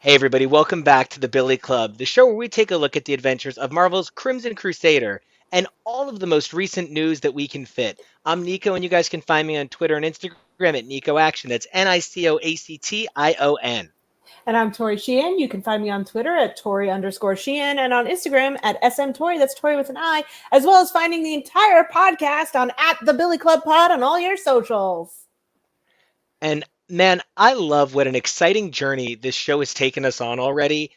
Hey everybody, welcome back to the Billy Club, the show where we take a look at the adventures of Marvel's Crimson Crusader and all of the most recent news that we can fit. I'm Nico, and you guys can find me on Twitter and Instagram at Nico Action. That's NICOACTION. And I'm Tori Sheehan. You can find me on Twitter at Tori_Sheehan and on Instagram at SMTori. That's Tori with an I, as well as finding the entire podcast on at the Billy Club Pod on all your socials. And man, I love what an exciting journey this show has taken us on already.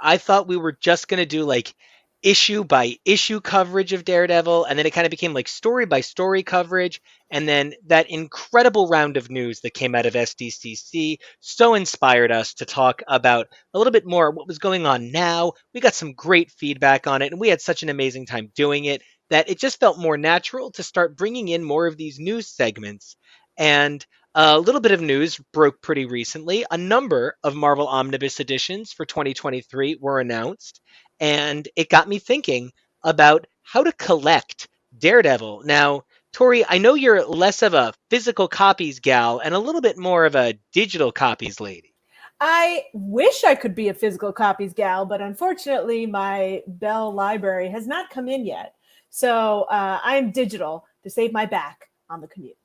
I thought we were just going to do like issue by issue coverage of Daredevil, and then it kind of became like story by story coverage. And then that incredible round of news that came out of SDCC so inspired us to talk about a little bit more what was going on now. We got some great feedback on it, and we had such an amazing time doing it that it just felt more natural to start bringing in more of these news segments. And a little bit of news broke pretty recently. A number of Marvel Omnibus editions for 2023 were announced, and it got me thinking about how to collect Daredevil. Now, Tori, I know you're less of a physical copies gal and a little bit more of a digital copies lady. I wish I could be a physical copies gal, but unfortunately, my Bell library has not come in yet. So I'm digital to save my back on the commute.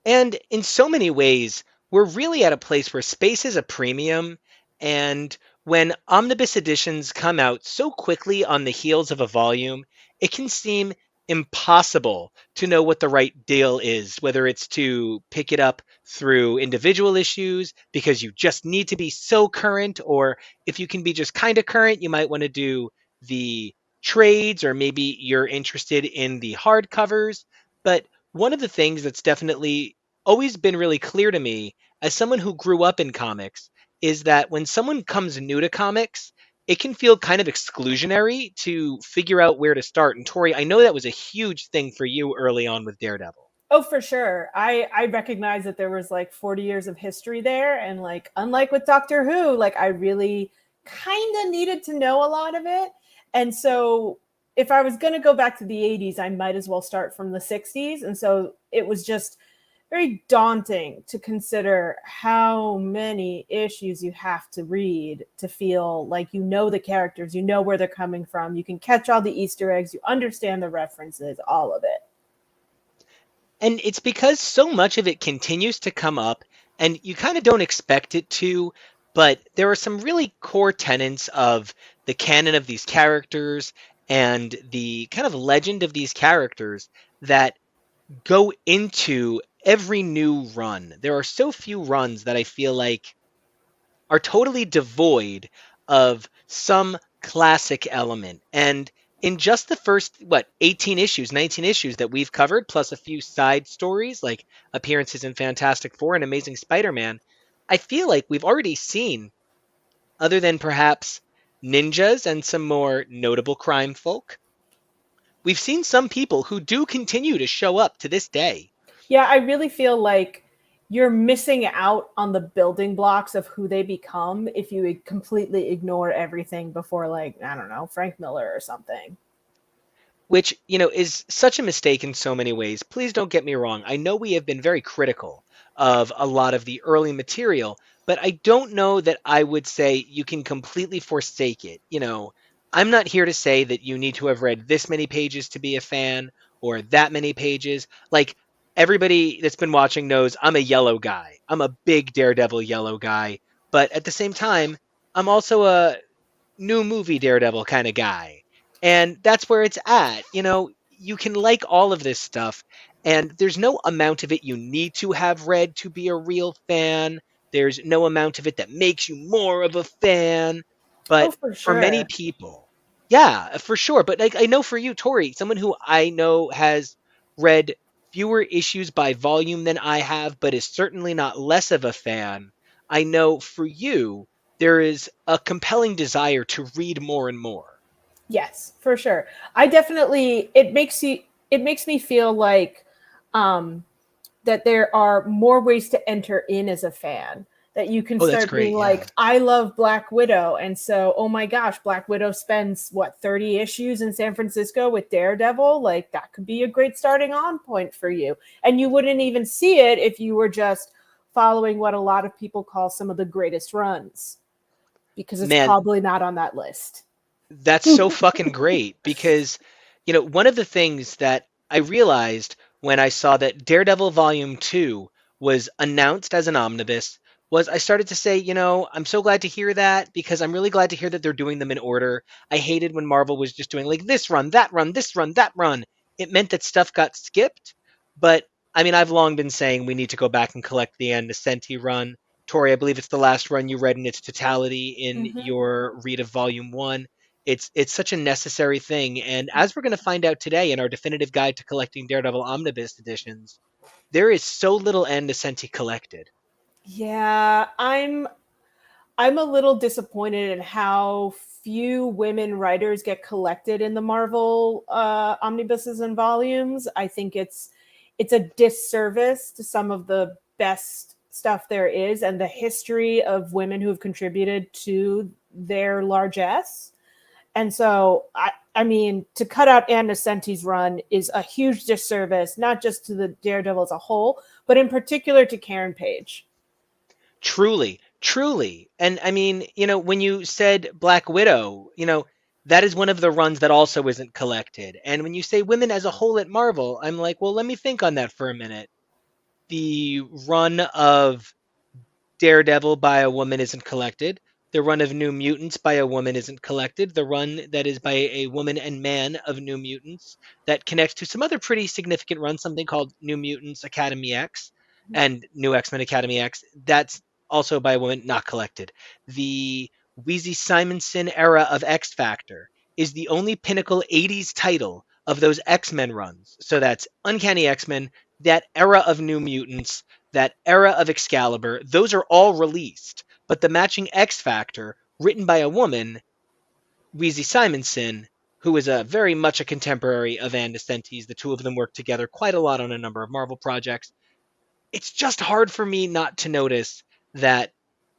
And in so many ways, we're really at a place where space is a premium. And when omnibus editions come out so quickly on the heels of a volume, it can seem impossible to know what the right deal is, whether it's to pick it up through individual issues because you just need to be so current, or if you can be just kind of current, you might want to do the trades, or maybe you're interested in the hardcovers. But one of the things that's definitely always been really clear to me as someone who grew up in comics is that when someone comes new to comics, it can feel kind of exclusionary to figure out where to start. And Tori, I know that was a huge thing for you early on with Daredevil. Oh, for sure. I recognize that there was like 40 years of history there. And like, unlike with Doctor Who, like I really kind of needed to know a lot of it. And so if I was going to go back to the 80s, I might as well start from the 60s. And so it was just very daunting to consider how many issues you have to read to feel like you know the characters, you know where they're coming from, you can catch all the Easter eggs, you understand the references, all of it. And it's because so much of it continues to come up and you kind of don't expect it to, but there are some really core tenets of the canon of these characters and the kind of legend of these characters that go into every new run. There are so few runs that I feel like are totally devoid of some classic element. And in just the first, 18 issues, 19 issues that we've covered, plus a few side stories like appearances in Fantastic Four and Amazing Spider Man, I feel like we've already seen, other than perhaps ninjas and some more notable crime folk, we've seen some people who do continue to show up to this day. Yeah, I really feel like you're missing out on the building blocks of who they become if you completely ignore everything before, like, I don't know, Frank Miller or something. Which, is such a mistake in so many ways. Please don't get me wrong. I know we have been very critical of a lot of the early material, but I don't know that I would say you can completely forsake it. I'm not here to say that you need to have read this many pages to be a fan or that many pages. Like, everybody that's been watching knows I'm a Yellow guy. I'm a big Daredevil Yellow guy, but at the same time, I'm also a new movie Daredevil kind of guy. And that's where it's at. You can like all of this stuff, and there's no amount of it you need to have read to be a real fan. There's no amount of it that makes you more of a fan. Oh, But for for many sure. people, yeah, for sure. But like, I know for you, Tori, someone who I know has read fewer issues by volume than I have, but is certainly not less of a fan. I know for you, there is a compelling desire to read more and more. Yes, for sure. I definitely it makes me feel like um that there are more ways to enter in as a fan. That you can Oh, that's start being great. like, Yeah. I love Black Widow. And so, oh my gosh, Black Widow spends what, 30 issues in San Francisco with Daredevil? Like, that could be a great starting on point for you. And you wouldn't even see it if you were just following what a lot of people call some of the greatest runs. because it's Man, probably not on that list. that's so fucking great because, one of the things that I realized when I saw that Daredevil Volume 2 was announced as an omnibus was I started to say, I'm so glad to hear that because I'm really glad to hear that they're doing them in order. I hated when Marvel was just doing like this run, that run, this run, that run. It meant that stuff got skipped. But I mean, I've long been saying we need to go back and collect the Ann Nocenti run. Tori, I believe it's the last run you read in its totality in Mm-hmm. your read of Volume 1. It's such a necessary thing, and as we're going to find out today in our definitive guide to collecting Daredevil Omnibus editions, there is so little Ann Nocenti collected. Yeah, I'm a little disappointed in how few women writers get collected in the Marvel omnibuses and volumes. I think it's a disservice to some of the best stuff there is and the history of women who have contributed to their largesse. And so I mean, to cut out Ann Nocenti's run is a huge disservice, not just to the Daredevil as a whole, but in particular to Karen Page. Truly, truly. And I mean, when you said Black Widow, that is one of the runs that also isn't collected. And when you say women as a whole at Marvel, I'm like, well, let me think on that for a minute. The run of Daredevil by a woman isn't collected. The run of New Mutants by a woman isn't collected. The run that is by a woman and man of New Mutants that connects to some other pretty significant runs, something called New Mutants Academy X and New X Men Academy X. That's also by a woman, not collected. The Wheezy Simonson era of X Factor is the only pinnacle 80s title of those X Men runs. So that's Uncanny X Men, that era of New Mutants, that era of Excalibur, those are all released. But the matching X Factor, written by a woman, Wheezy Simonson, who is a very much a contemporary of Ann Nocenti's, the two of them worked together quite a lot on a number of Marvel projects. It's just hard for me not to notice that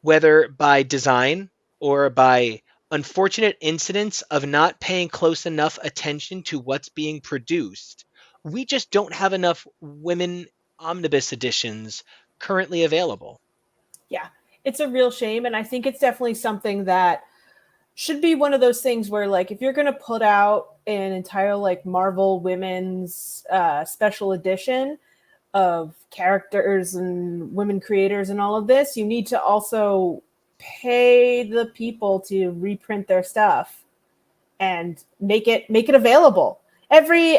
whether by design or by unfortunate incidents of not paying close enough attention to what's being produced, we just don't have enough women omnibus editions currently available. Yeah, it's a real shame. And I think it's definitely something that should be one of those things where, like, if you're going to put out an entire, like, Marvel women's special edition of characters and women creators and all of this, you need to also pay the people to reprint their stuff and make it available. Every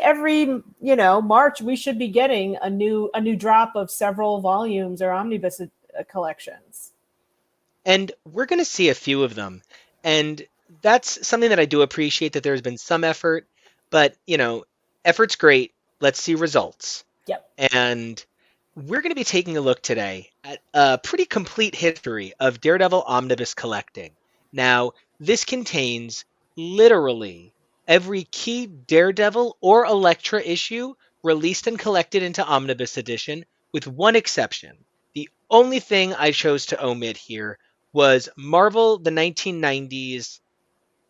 March we should be getting a new drop of several volumes or omnibus collections. And we're going to see a few of them. And that's something that I do appreciate that there's been some effort, but, effort's great. Let's see results. Yep. And we're going to be taking a look today at a pretty complete history of Daredevil Omnibus collecting. Now, this contains literally every key Daredevil or Elektra issue released and collected into Omnibus Edition, with one exception. The only thing I chose to omit here was Marvel the 1990s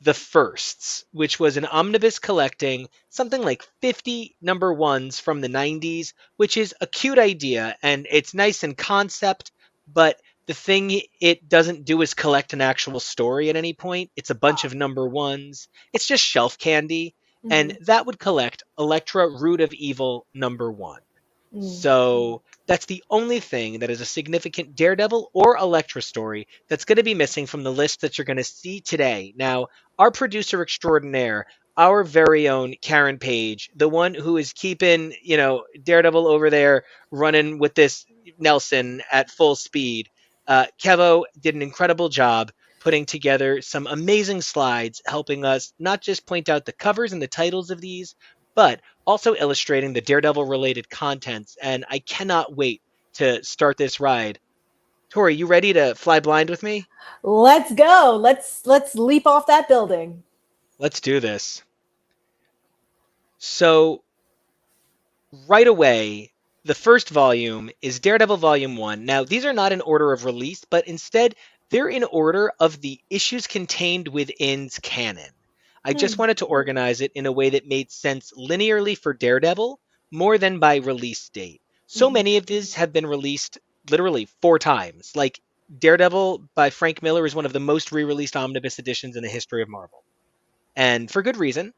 the Firsts, which was an omnibus collecting something like 50 number ones from the 90s, which is a cute idea and it's nice in concept, but the thing it doesn't do is collect an actual story at any point. It's a bunch of number ones. It's just shelf candy, and Mm-hmm. that would collect Elektra Root of Evil number one. Mm. So that's the only thing that is a significant Daredevil or Elektra story that's going to be missing from the list that you're going to see today. Now, our producer extraordinaire, our very own Karen Page, the one who is keeping, Daredevil over there running with this Nelson at full speed, Kevo did an incredible job putting together some amazing slides, helping us not just point out the covers and the titles of these, but also illustrating the Daredevil related contents. And I cannot wait to start this ride. Tori, you ready to fly blind with me? Let's go. Let's leap off that building. Let's do this. So, right away, the first volume is Daredevil Volume One. Now, these are not in order of release, but instead, they're in order of the issues contained within's canon. I just Hmm. wanted to organize it in a way that made sense linearly for Daredevil more than by release date. So Mm-hmm. many of these have been released literally four times. Like, Daredevil by Frank Miller is one of the most re-released omnibus editions in the history of Marvel, and for good reason.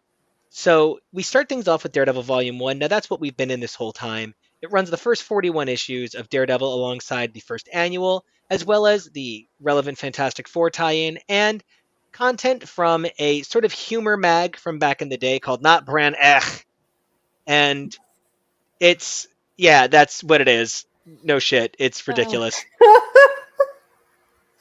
So we start things off with Daredevil Volume One. Now that's what we've been in this whole time. It runs the first 41 issues of Daredevil alongside the first annual, as well as the relevant Fantastic Four tie-in and content from a sort of humor mag from back in the day called Not Brand Ech. And it's, yeah, that's what it is. No shit. It's Oh. ridiculous.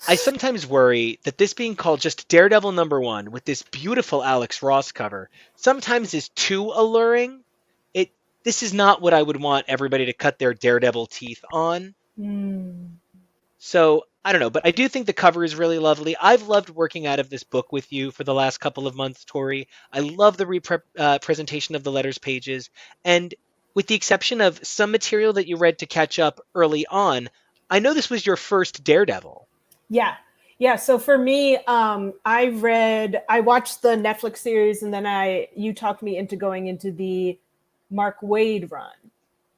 I sometimes worry that this being called just Daredevil #1 with this beautiful Alex Ross cover sometimes is too alluring. It This is not what I would want everybody to cut their Daredevil teeth on. Mm. So I don't know, but I do think the cover is really lovely. I've loved working out of this book with you for the last couple of months, Tori. I love the presentation of the letters pages, and with the exception of some material that you read to catch up early on, I know this was your first Daredevil. Yeah. Yeah. So for me, I watched the Netflix series, and then you talked me into going into the Mark Waid run.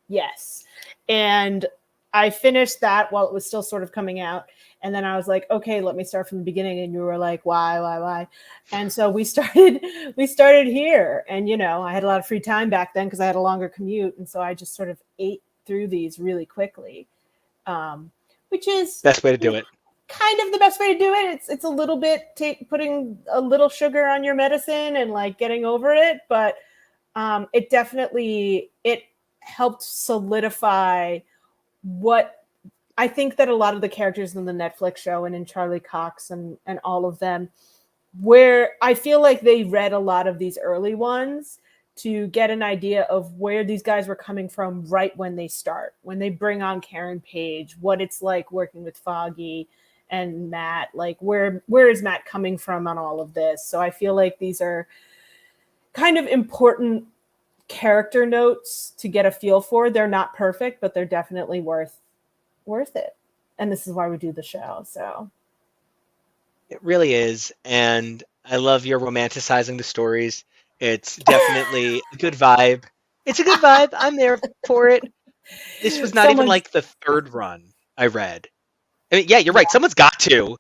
Yes. And I finished that while it was still sort of coming out. And then I was like, okay, let me start from the beginning. And you were like, why? And so we started here. And, you know, I had a lot of free time back then because I had a longer commute. And so I just sort of ate through these really quickly, which is Best way to do it. kind of the best way to do it. It's a little bit putting a little sugar on your medicine and like getting over it. But it definitely, it helped solidify what I think that a lot of the characters in the Netflix show and in Charlie Cox and all of them, where I feel like they read a lot of these early ones to get an idea of where these guys were coming from right when they start, when they bring on Karen Page, what it's like working with Foggy and Matt, like where is Matt coming from on all of this? So I feel like these are kind of important character notes to get a feel for. They're not perfect, but they're definitely worth it. And this is why we do the show. So It really is. And I love your romanticizing the stories. It's definitely a good vibe. It's a good vibe. I'm there for it. This was not even someone's like the third run I read. I mean, yeah, you're right. Someone's got to.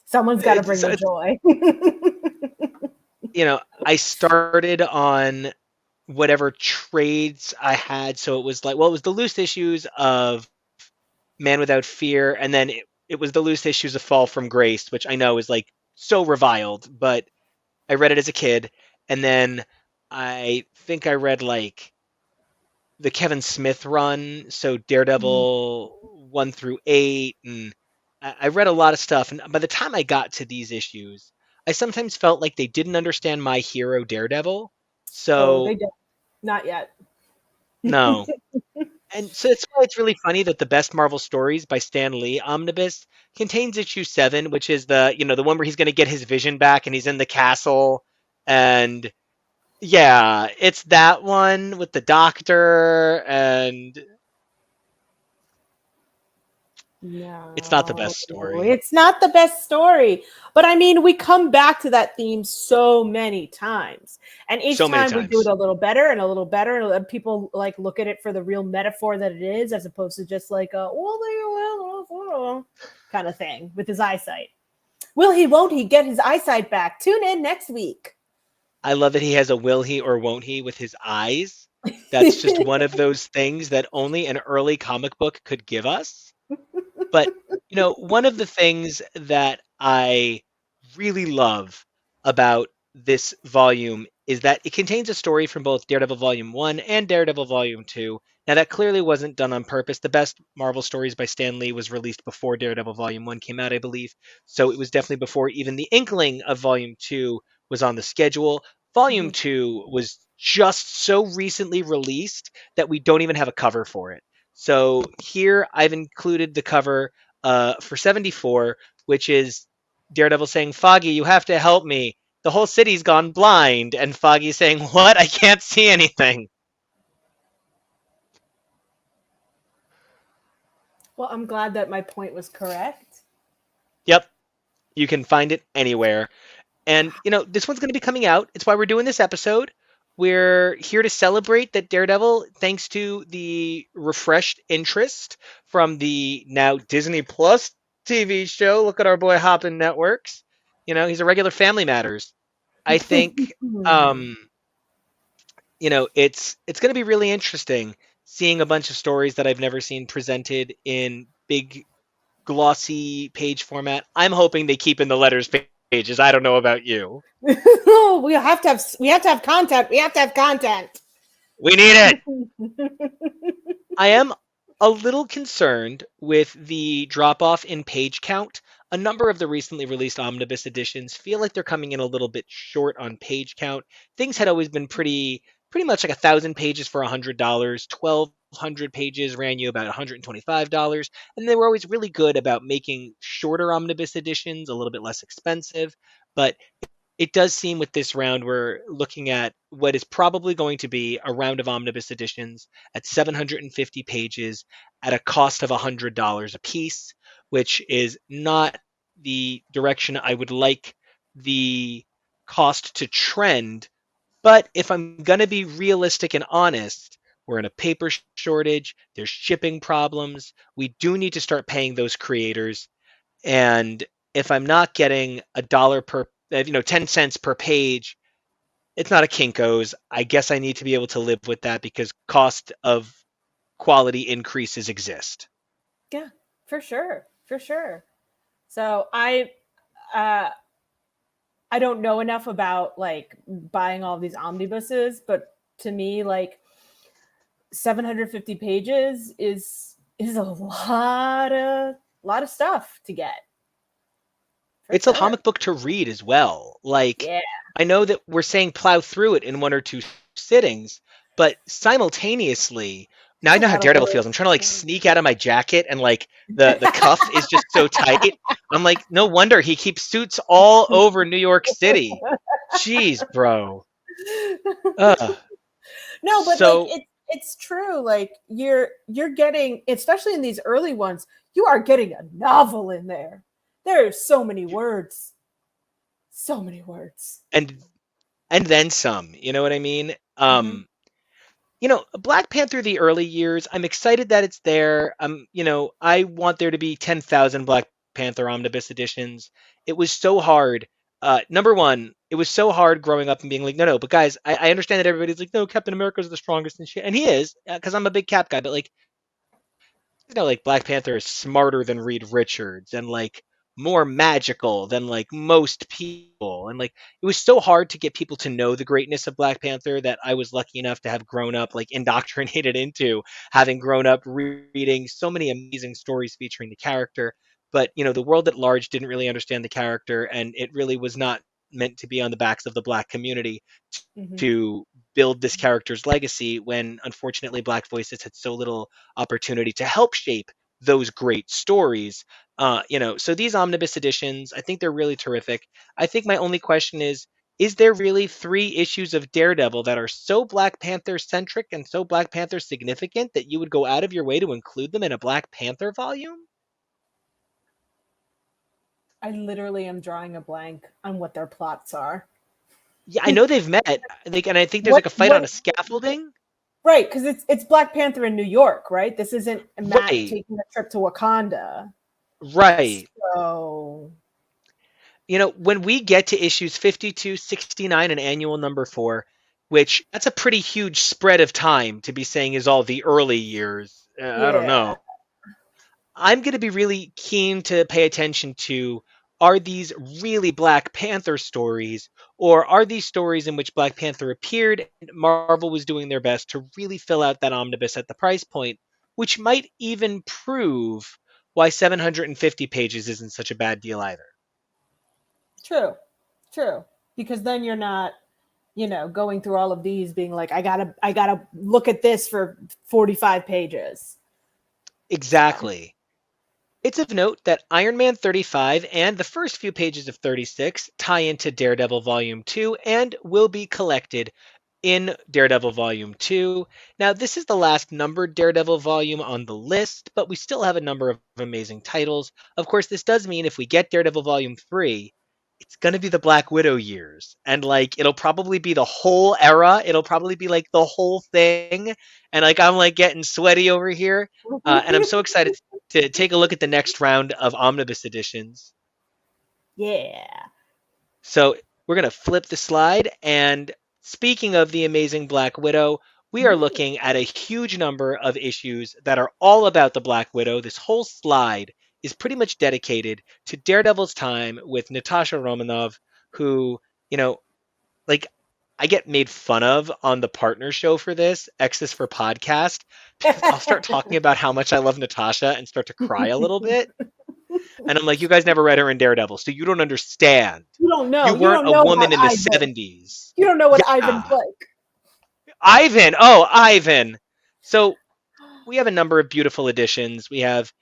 someone's got to bring the joy. You know, I started on whatever trades I had. So it was like, well, it was the loose issues of Man Without Fear, and then it was the loose issues of Fall from Grace, which I know is like so reviled, but I read it as a kid. And then I think I read like the Kevin Smith run, so Daredevil 1 through 8, and I read a lot of stuff. And by the time I got to these issues, I sometimes felt like they didn't understand my hero Daredevil. Oh, So they don't. Not yet. no. And so it's why it's really funny that the Best Marvel Stories by Stan Lee Omnibus contains issue 7, which is the one where he's going to get his vision back and he's in the castle. And yeah, it's that one with the doctor, and it's not the No, best story. it's not the best story. But I mean, we come back to that theme so many times. And each So many time we do it times. a little better and a little better. And people like look at it for the real metaphor that it is, as opposed to just like a kind of thing with his eyesight. Will he, won't he get his eyesight back? Tune in next week. I love that he has a will he or won't he with his eyes. That's just one of those things that only an early comic book could give us. But, one of the things that I really love about this volume is that it contains a story from both Daredevil Volume 1 and Daredevil Volume 2. Now, that clearly wasn't done on purpose. The Best Marvel Stories by Stan Lee was released before Daredevil Volume 1 came out, I believe. So it was definitely before even the inkling of Volume 2 was on the schedule. Volume 2 was just so recently released that we don't even have a cover for it. So here I've included the cover for 74, which is Daredevil saying, "Foggy, you have to help me. The whole city's gone blind." And Foggy saying, "What? I can't see anything." Well, I'm glad that my point was correct. Yep, you can find it anywhere. And, this one's going to be coming out. It's why we're doing this episode. We're here to celebrate that Daredevil, thanks to the refreshed interest from the now Disney Plus TV show. Look at our boy hopping networks. He's a regular Family Matters. I think it's going to be really interesting seeing a bunch of stories that I've never seen presented in big glossy page format. I'm hoping they keep in the letters pages. I don't know about you. We have to have content. We have to have content. We need it. I am a little concerned with the drop off in page count. A number of the recently released omnibus editions feel like they're coming in a little bit short on page count. Things had always been pretty much like 1,000 pages for $100. 1,200 pages ran you about $125, and they were always really good about making shorter omnibus editions a little bit less expensive. But it does seem with this round we're looking at what is probably going to be a round of omnibus editions at 750 pages at a cost of $100 a piece, which is not the direction I would like the cost to trend. But if I'm going to be realistic and honest, we're in a paper shortage, there's shipping problems, we do need to start paying those creators. And if I'm not getting a dollar per 10 cents per page, it's not a Kinko's. I guess I need to be able to live with that because cost of quality increases exist. Yeah, for sure, for sure. So uh, I don't know enough about like buying all these omnibuses, but to me, like 750 pages is a lot of stuff to get for It's a sure. comic book to read as well. Like, Yeah. I know that we're saying plow through it in one or two sittings, but simultaneously, now It's I a know how lot of Daredevil words. feels. I'm trying to like sneak out of my jacket and like the cuff is just so tight. I'm like, no wonder he keeps suits all over New York City. Jeez, bro. Ugh. No, but like So it's true. Like you're getting, especially in these early ones, you are getting a novel in there. There are so many words. So many words. and then some, you know what I mean? Hmm. Black Panther the early years, I'm excited that it's there. I want there to be 10,000 Black Panther omnibus editions. It was so hard. Number one, it was so hard growing up and being like, no, no, but guys, I understand that everybody's like, no, Captain America's the strongest and shit. And he is, because I'm a big Cap guy, but like, like Black Panther is smarter than Reed Richards and like more magical than like most people. And like it was so hard to get people to know the greatness of Black Panther that I was lucky enough to have grown up like indoctrinated into, having grown up reading so many amazing stories featuring the character. But the world at large didn't really understand the character, and it really was not meant to be on the backs of the Black community Hmm. to build this character's legacy when unfortunately Black voices had so little opportunity to help shape those great stories. So these omnibus editions, I think they're really terrific. I think my only question is there really 3 issues of Daredevil that are so Black Panther centric and so Black Panther significant that you would go out of your way to include them in a Black Panther volume? I literally am drawing a blank on what their plots are. Yeah, I know they've met, and I think there's What like a fight on what a scaffolding. right, because it's Black Panther in New York, right? This isn't Matt Right, taking a trip to Wakanda. right. So When we get to issues 52, 69, and annual number 4, which that's a pretty huge spread of time to be saying is all the early years. I don't yeah. know. I'm going to be really keen to pay attention to, are these really Black Panther stories, or are these stories in which Black Panther appeared and Marvel was doing their best to really fill out that omnibus at the price point, which might even prove why 750 pages isn't such a bad deal either. True. True. Because then you're not, going through all of these being like, I gotta look at this for 45 pages. So Exactly. It's of note that Iron Man 35 and the first few pages of 36 tie into Daredevil Volume 2 and will be collected in Daredevil Volume 2. Now, this is the last numbered Daredevil volume on the list, but we still have a number of amazing titles. Of course, this does mean if we get Daredevil Volume 3, it's gonna be the Black Widow years, and like it'll probably be the whole era. It'll probably be like the whole thing, and like I'm like getting sweaty over here, and I'm so excited to take a look at the next round of omnibus editions. Yeah. So we're gonna flip the slide, and speaking of the amazing Black Widow, we are Mm. looking at a huge number of issues that are all about the Black Widow. This whole slide is pretty much dedicated to Daredevil's time with Natasha Romanoff, who, you know, like I get made fun of on the partner show for this, X's for Podcast, because I'll start talking about how much I love Natasha and start to cry a little bit. And I'm like, you guys never read her in Daredevil, so you don't understand. You don't know. You You weren't don't a know about woman in the Ivan. 70s. You don't know what Ivan's Yeah. like. Ivan. Oh, Ivan. So we have a number of beautiful editions. We have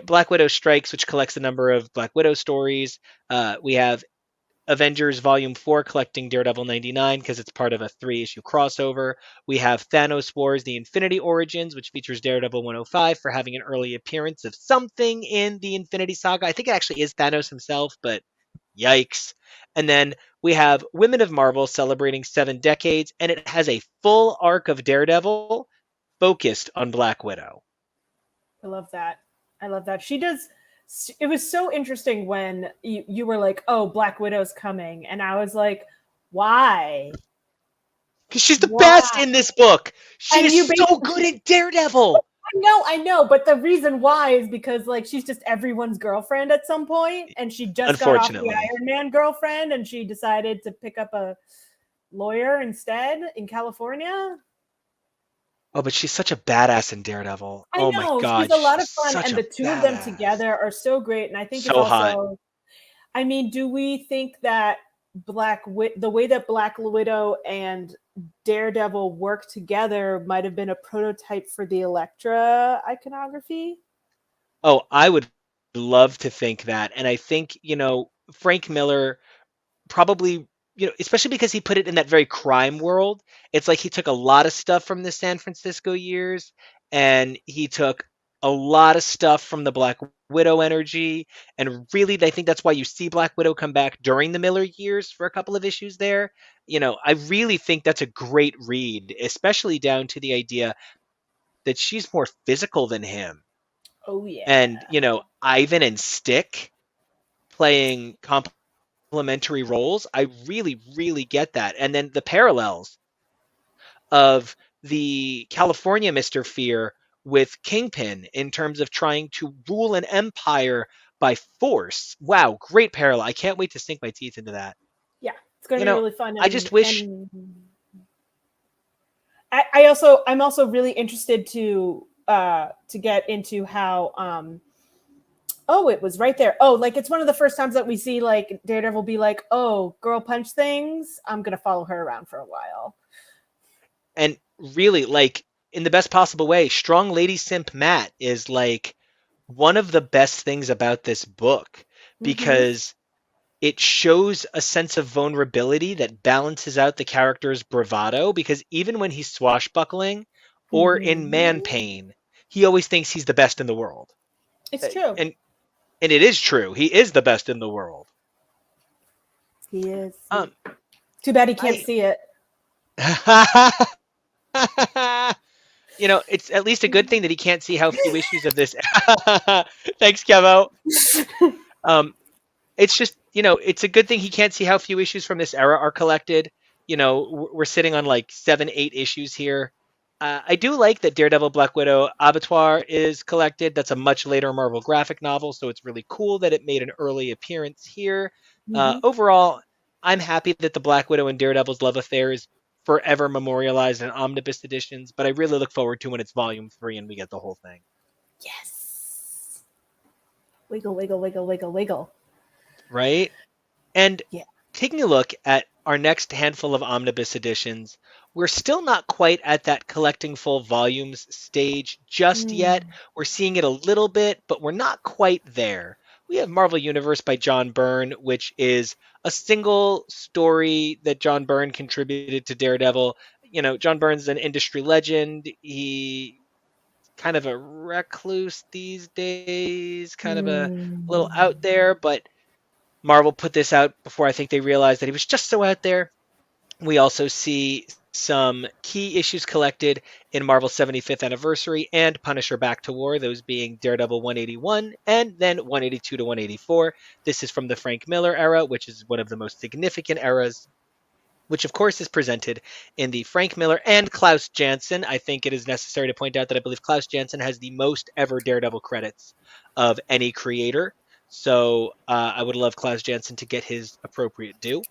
Black Widow Strikes, which collects a number of Black Widow stories. We have Avengers Volume 4 collecting Daredevil 99 because it's part of a 3-issue crossover. We have Thanos Wars The Infinity Origins, which features Daredevil 105 for having an early appearance of something in the Infinity Saga. I think it actually is Thanos himself, but yikes. And then we have Women of Marvel celebrating 7 decades, and it has a full arc of Daredevil focused on Black Widow. I love that. I love that. She does. It was so interesting when you were like, "Oh, Black Widow's coming," and I was like, "Why? Because she's the best Why?" in this book. She And you is so basically, good at Daredevil. I know, but the reason why is because like she's just everyone's girlfriend at some point, and she just got off the Unfortunately. Iron Man girlfriend, and she decided to pick up a lawyer instead in California. Oh, but she's such a badass in Daredevil. I Oh my know she's God, a lot she's of fun, such and a the two of them badass. together are so great. And I think it's So hot. also, I mean, do we think that the way that Black Widow and Daredevil work together might have been a prototype for the Elektra iconography? Oh, I would love to think that. And I think, Frank Miller probably, especially because he put it in that very crime world. It's like he took a lot of stuff from the San Francisco years and he took a lot of stuff from the Black Widow energy. And really, I think that's why you see Black Widow come back during the Miller years for a couple of issues there. I really think that's a great read, especially down to the idea that she's more physical than him. Oh yeah. And, Ivan and Stick playing complementary roles. I really, really get that. And then the parallels of the California Mr. Fear with Kingpin in terms of trying to rule an empire by force. Wow, great parallel. I can't wait to sink my teeth into that. Yeah, it's going You to be know, really fun. I just wish. And I'm also really interested to get into how oh, it was right there. Oh, like it's one of the first times that we see like Daredevil be like, "Oh, girl punch things. I'm gonna follow her around for a while." And really, like, in the best possible way, Strong Lady Simp Matt is like one of the best things about this book Mm-hmm. because it shows a sense of vulnerability that balances out the character's bravado because even when he's swashbuckling or in man Mm-hmm. pain, he always thinks he's the best in the world. It's true. And it is true. He is the best in the world. He is. Um Too bad he can't I see it. it's at least a good thing that he can't see how few issues of this. Thanks, Kevo. Um it's just, it's a good thing he can't see how few issues from this era are collected. We're sitting on like 7, 8 issues here. I do like that Daredevil Black Widow Abattoir is collected. That's a much later Marvel graphic novel, so it's really cool that it made an early appearance here. Mm-hmm. Overall, I'm happy that the Black Widow and Daredevil's love affair is forever memorialized in omnibus editions, but I really look forward to when it's volume 3 and we get the whole thing. Yes. Wiggle, wiggle, wiggle, wiggle, wiggle. Right? And Yeah. taking a look at our next handful of omnibus editions, we're still not quite at that collecting full volumes stage just Mm. yet. We're seeing it a little bit, but we're not quite there. We have Marvel Universe by John Byrne, which is a single story that John Byrne contributed to Daredevil. John Byrne's an industry legend. He kind of a recluse these days, kind of a little Mm. out there, but Marvel put this out before I think they realized that he was just so out there. We also see some key issues collected in Marvel's 75th anniversary and Punisher Back to War, those being Daredevil 181 and then 182 to 184. This is from the Frank Miller era, which is one of the most significant eras, which of course is presented in the Frank Miller and Klaus Janson. I think it is necessary to point out that I believe Klaus Janson has the most ever Daredevil credits of any creator. So I would love Klaus Janson to get his appropriate due.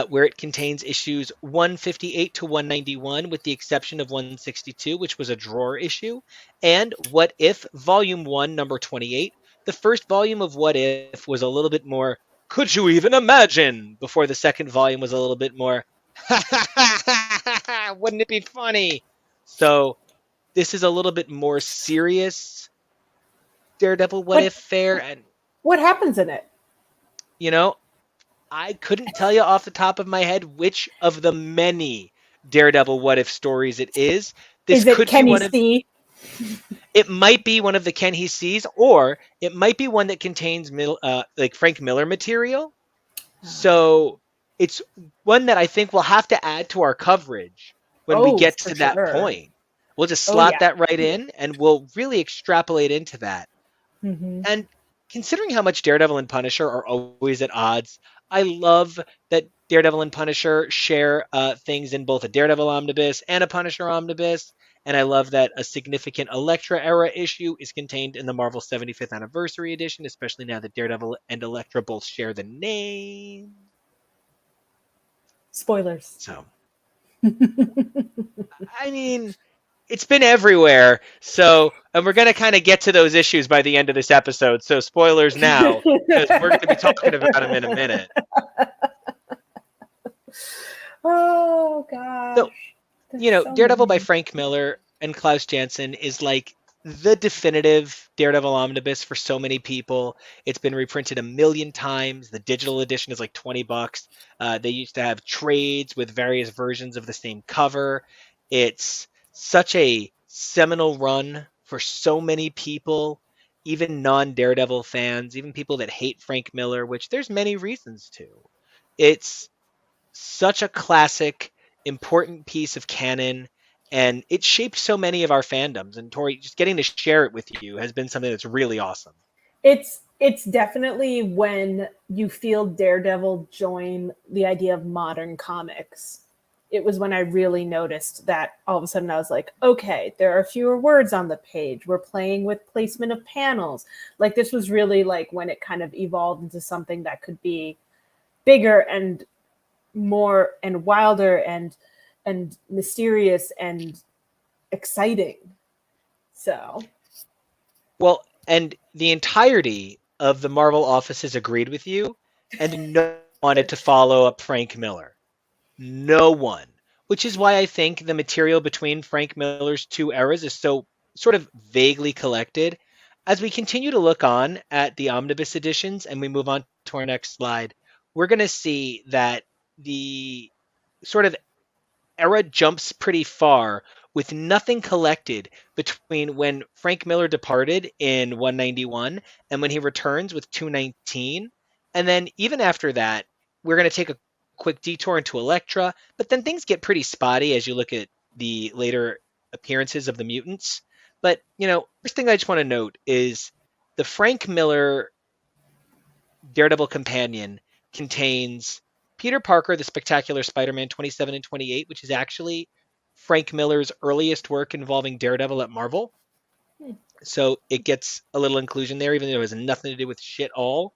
Where it contains issues 158 to 191, with the exception of 162, which was a drawer issue, and What If Volume 1, number 28. The first volume of What If was a little bit more, could you even imagine? Before the second volume was a little bit more, wouldn't it be funny? So this is a little bit more serious Daredevil What If fare. And, what happens in it? you know, I couldn't tell you off the top of my head which of the many Daredevil What If stories it is. This Is it could be Kenny one of. C? It might be one of the Ken He Sees, or it might be one that contains like Frank Miller material. So it's one that I think we'll have to add to our coverage when we get to that point. We'll just slot that right in, and we'll really extrapolate into that. Mm-hmm. And considering how much Daredevil and Punisher are always at odds, I love that Daredevil and Punisher share things in both a Daredevil Omnibus and a Punisher Omnibus. And I love that a significant Elektra era issue is contained in the Marvel 75th Anniversary Edition, especially now that Daredevil and Elektra both share the name. Spoilers. So, I mean, it's been everywhere. So, and we're going to kind of get to those issues by the end of this episode. So, spoilers now, because we're going to be talking about them in a minute. Oh, gosh. So, Daredevil by Frank Miller and Klaus Janson is like the definitive Daredevil Omnibus for so many people. It's been reprinted 1,000,000 times. The digital edition is like $20. They used to have trades with various versions of the same cover. It's such a seminal run for so many people, even non-Daredevil fans, even people that hate Frank Miller, which there's many reasons to. It's such a classic, important piece of canon, and it shaped so many of our fandoms. And Tori, just getting to share it with you has been something that's really awesome. It's definitely when you feel Daredevil join the idea of modern comics. It was when I really noticed that all of a sudden I was like, okay, there are fewer words on the page. We're playing with placement of panels. Like, this was really like when it kind of evolved into something that could be bigger and more and wilder and mysterious and exciting. So, well, and the entirety of the Marvel offices agreed with you, and no one wanted to follow up Frank Miller. No one. Which is why I think the material between Frank Miller's two eras is so sort of vaguely collected. As we continue to look on at the omnibus editions and we move on to our next slide, we're going to see that the sort of era jumps pretty far with nothing collected between when Frank Miller departed in 191 and when he returns with 219. And then even after that, we're going to take a quick detour into Elektra, but then things get pretty spotty as you look at the later appearances of the mutants. But, first thing I just want to note is the Frank Miller Daredevil Companion contains Peter Parker, the Spectacular Spider-Man 27 and 28, which is actually Frank Miller's earliest work involving Daredevil at Marvel. So it gets a little inclusion there, even though it has nothing to do with shit all.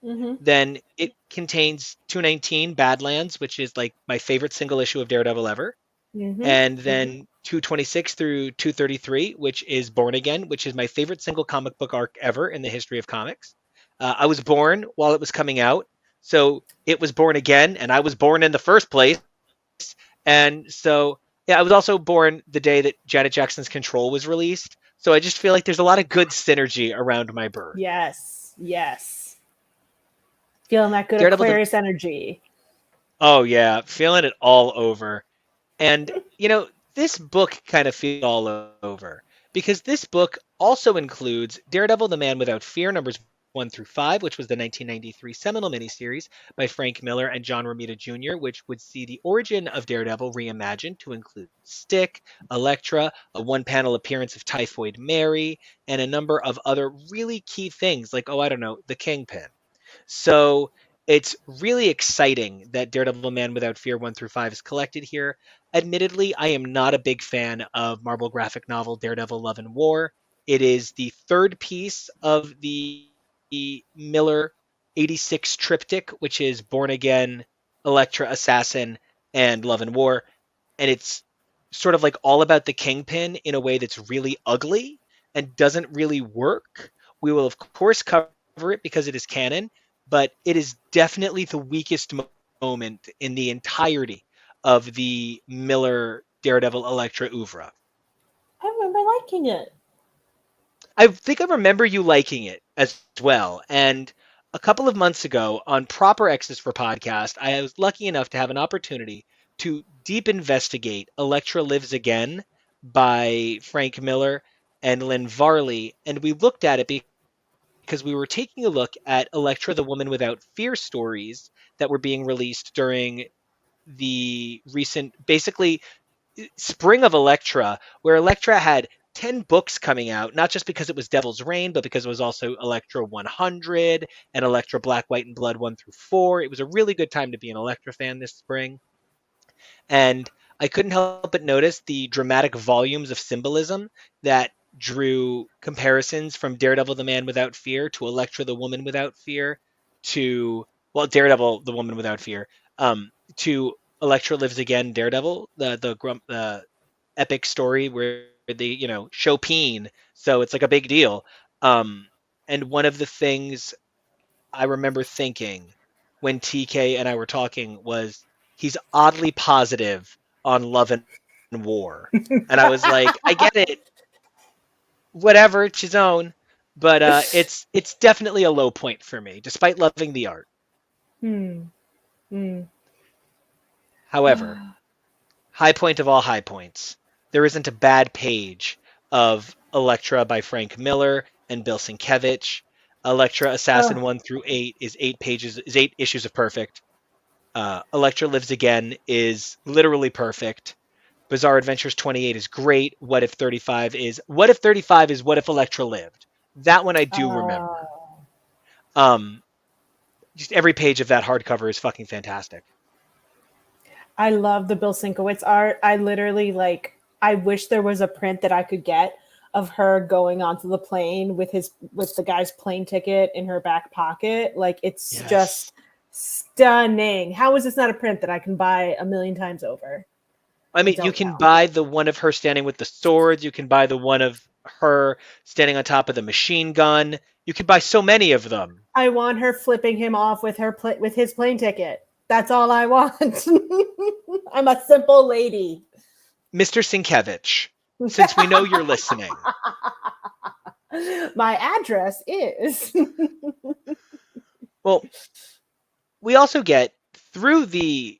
Mm-hmm. Then it contains 219 Badlands, which is like my favorite single issue of Daredevil ever. Mm-hmm. And then 226 through 233, which is Born Again, which is my favorite single comic book arc ever in the history of comics. I was born while it was coming out, so it was born again, and I was born in the first place. And so, I was also born the day that Janet Jackson's Control was released. So I just feel like there's a lot of good synergy around my birth. Yes. Feeling that good Aquarius energy. Oh, yeah. Feeling it all over. And, this book kind of feels all over because this book also includes Daredevil, the Man Without Fear, numbers 1 through 5, which was the 1993 seminal miniseries by Frank Miller and John Romita Jr., which would see the origin of Daredevil reimagined to include Stick, Elektra, a one-panel appearance of Typhoid Mary, and a number of other really key things like, oh, I don't know, the Kingpin. So it's really exciting that Daredevil Man Without Fear 1 through 5 is collected here. Admittedly, I am not a big fan of Marvel graphic novel Daredevil Love and War. It is the third piece of the Miller 86 triptych, which is Born Again, Elektra Assassin, and Love and War. And it's sort of like all about the Kingpin in a way that's really ugly and doesn't really work. We will, of course, cover it because it is canon, but it is definitely the weakest moment in the entirety of the Miller Daredevil Elektra oeuvre. I remember liking it. I think I remember you liking it as well. And a couple of months ago on Proper X's for Podcast, I was lucky enough to have an opportunity to deep investigate Elektra Lives Again by Frank Miller and Lynn Varley. And we looked at it because we were taking a look at Elektra the Woman Without Fear stories that were being released during the recent, basically, spring of Elektra, where Elektra had 10 books coming out, not just because it was Devil's Reign, but because it was also Elektra 100 and Elektra Black, White, and Blood 1 through 4. It was a really good time to be an Elektra fan this spring. And I couldn't help but notice the dramatic volumes of symbolism that drew comparisons from Daredevil the Man Without Fear to Elektra the Woman Without Fear to, well, Daredevil the Woman Without Fear, to Elektra Lives Again Daredevil, the epic story where they, show peen. So it's like a big deal. And one of the things I remember thinking when TK and I were talking was he's oddly positive on Love and War. And I was like, I get it. Whatever, it's his own. But it's definitely a low point for me, despite loving the art. Hmm. Hmm. However, high point of all high points. There isn't a bad page of Elektra by Frank Miller and Bill Sienkiewicz. Elektra Assassin 1 through 8 is 8 issues of perfect. Elektra Lives Again is literally perfect. Bizarre Adventures 28 is great. What If 35 is What If Elektra lived. That one I do remember. Um, just every page of that hardcover is fucking fantastic. I love the Bill Sienkiewicz art. I literally I wish there was a print that I could get of her going onto the plane with the guy's plane ticket in her back pocket. Like it's just stunning. How is this not a print that I can buy a million times over? I mean, you can buy the one of her standing with the swords. You can buy the one of her standing on top of the machine gun. You can buy so many of them. I want her flipping him off with with his plane ticket. That's all I want. I'm a simple lady. Mr. Sienkiewicz, since we know you're listening. My address is. Well, we also get through the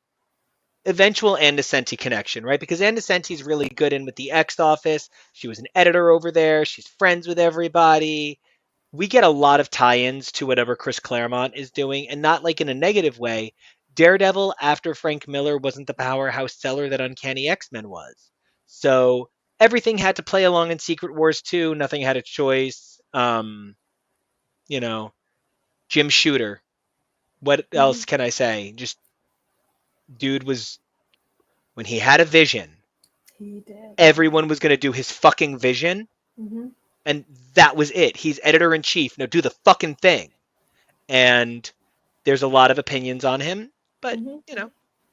eventual Ann Nocenti connection, right? Because Ann Nocenti is really good in with the X office. She was an editor over there. She's friends with everybody. We get a lot of tie-ins to whatever Chris Claremont is doing, and not like in a negative way. Daredevil, after Frank Miller, wasn't the powerhouse seller that Uncanny X-Men was. So everything had to play along in Secret Wars 2. Nothing had a choice. Jim Shooter. What else can I say? Just dude was, when he had a vision, he did. Everyone was going to do his fucking vision. Mm-hmm. And that was it. He's editor-in-chief. Now do the fucking thing. And there's a lot of opinions on him. But,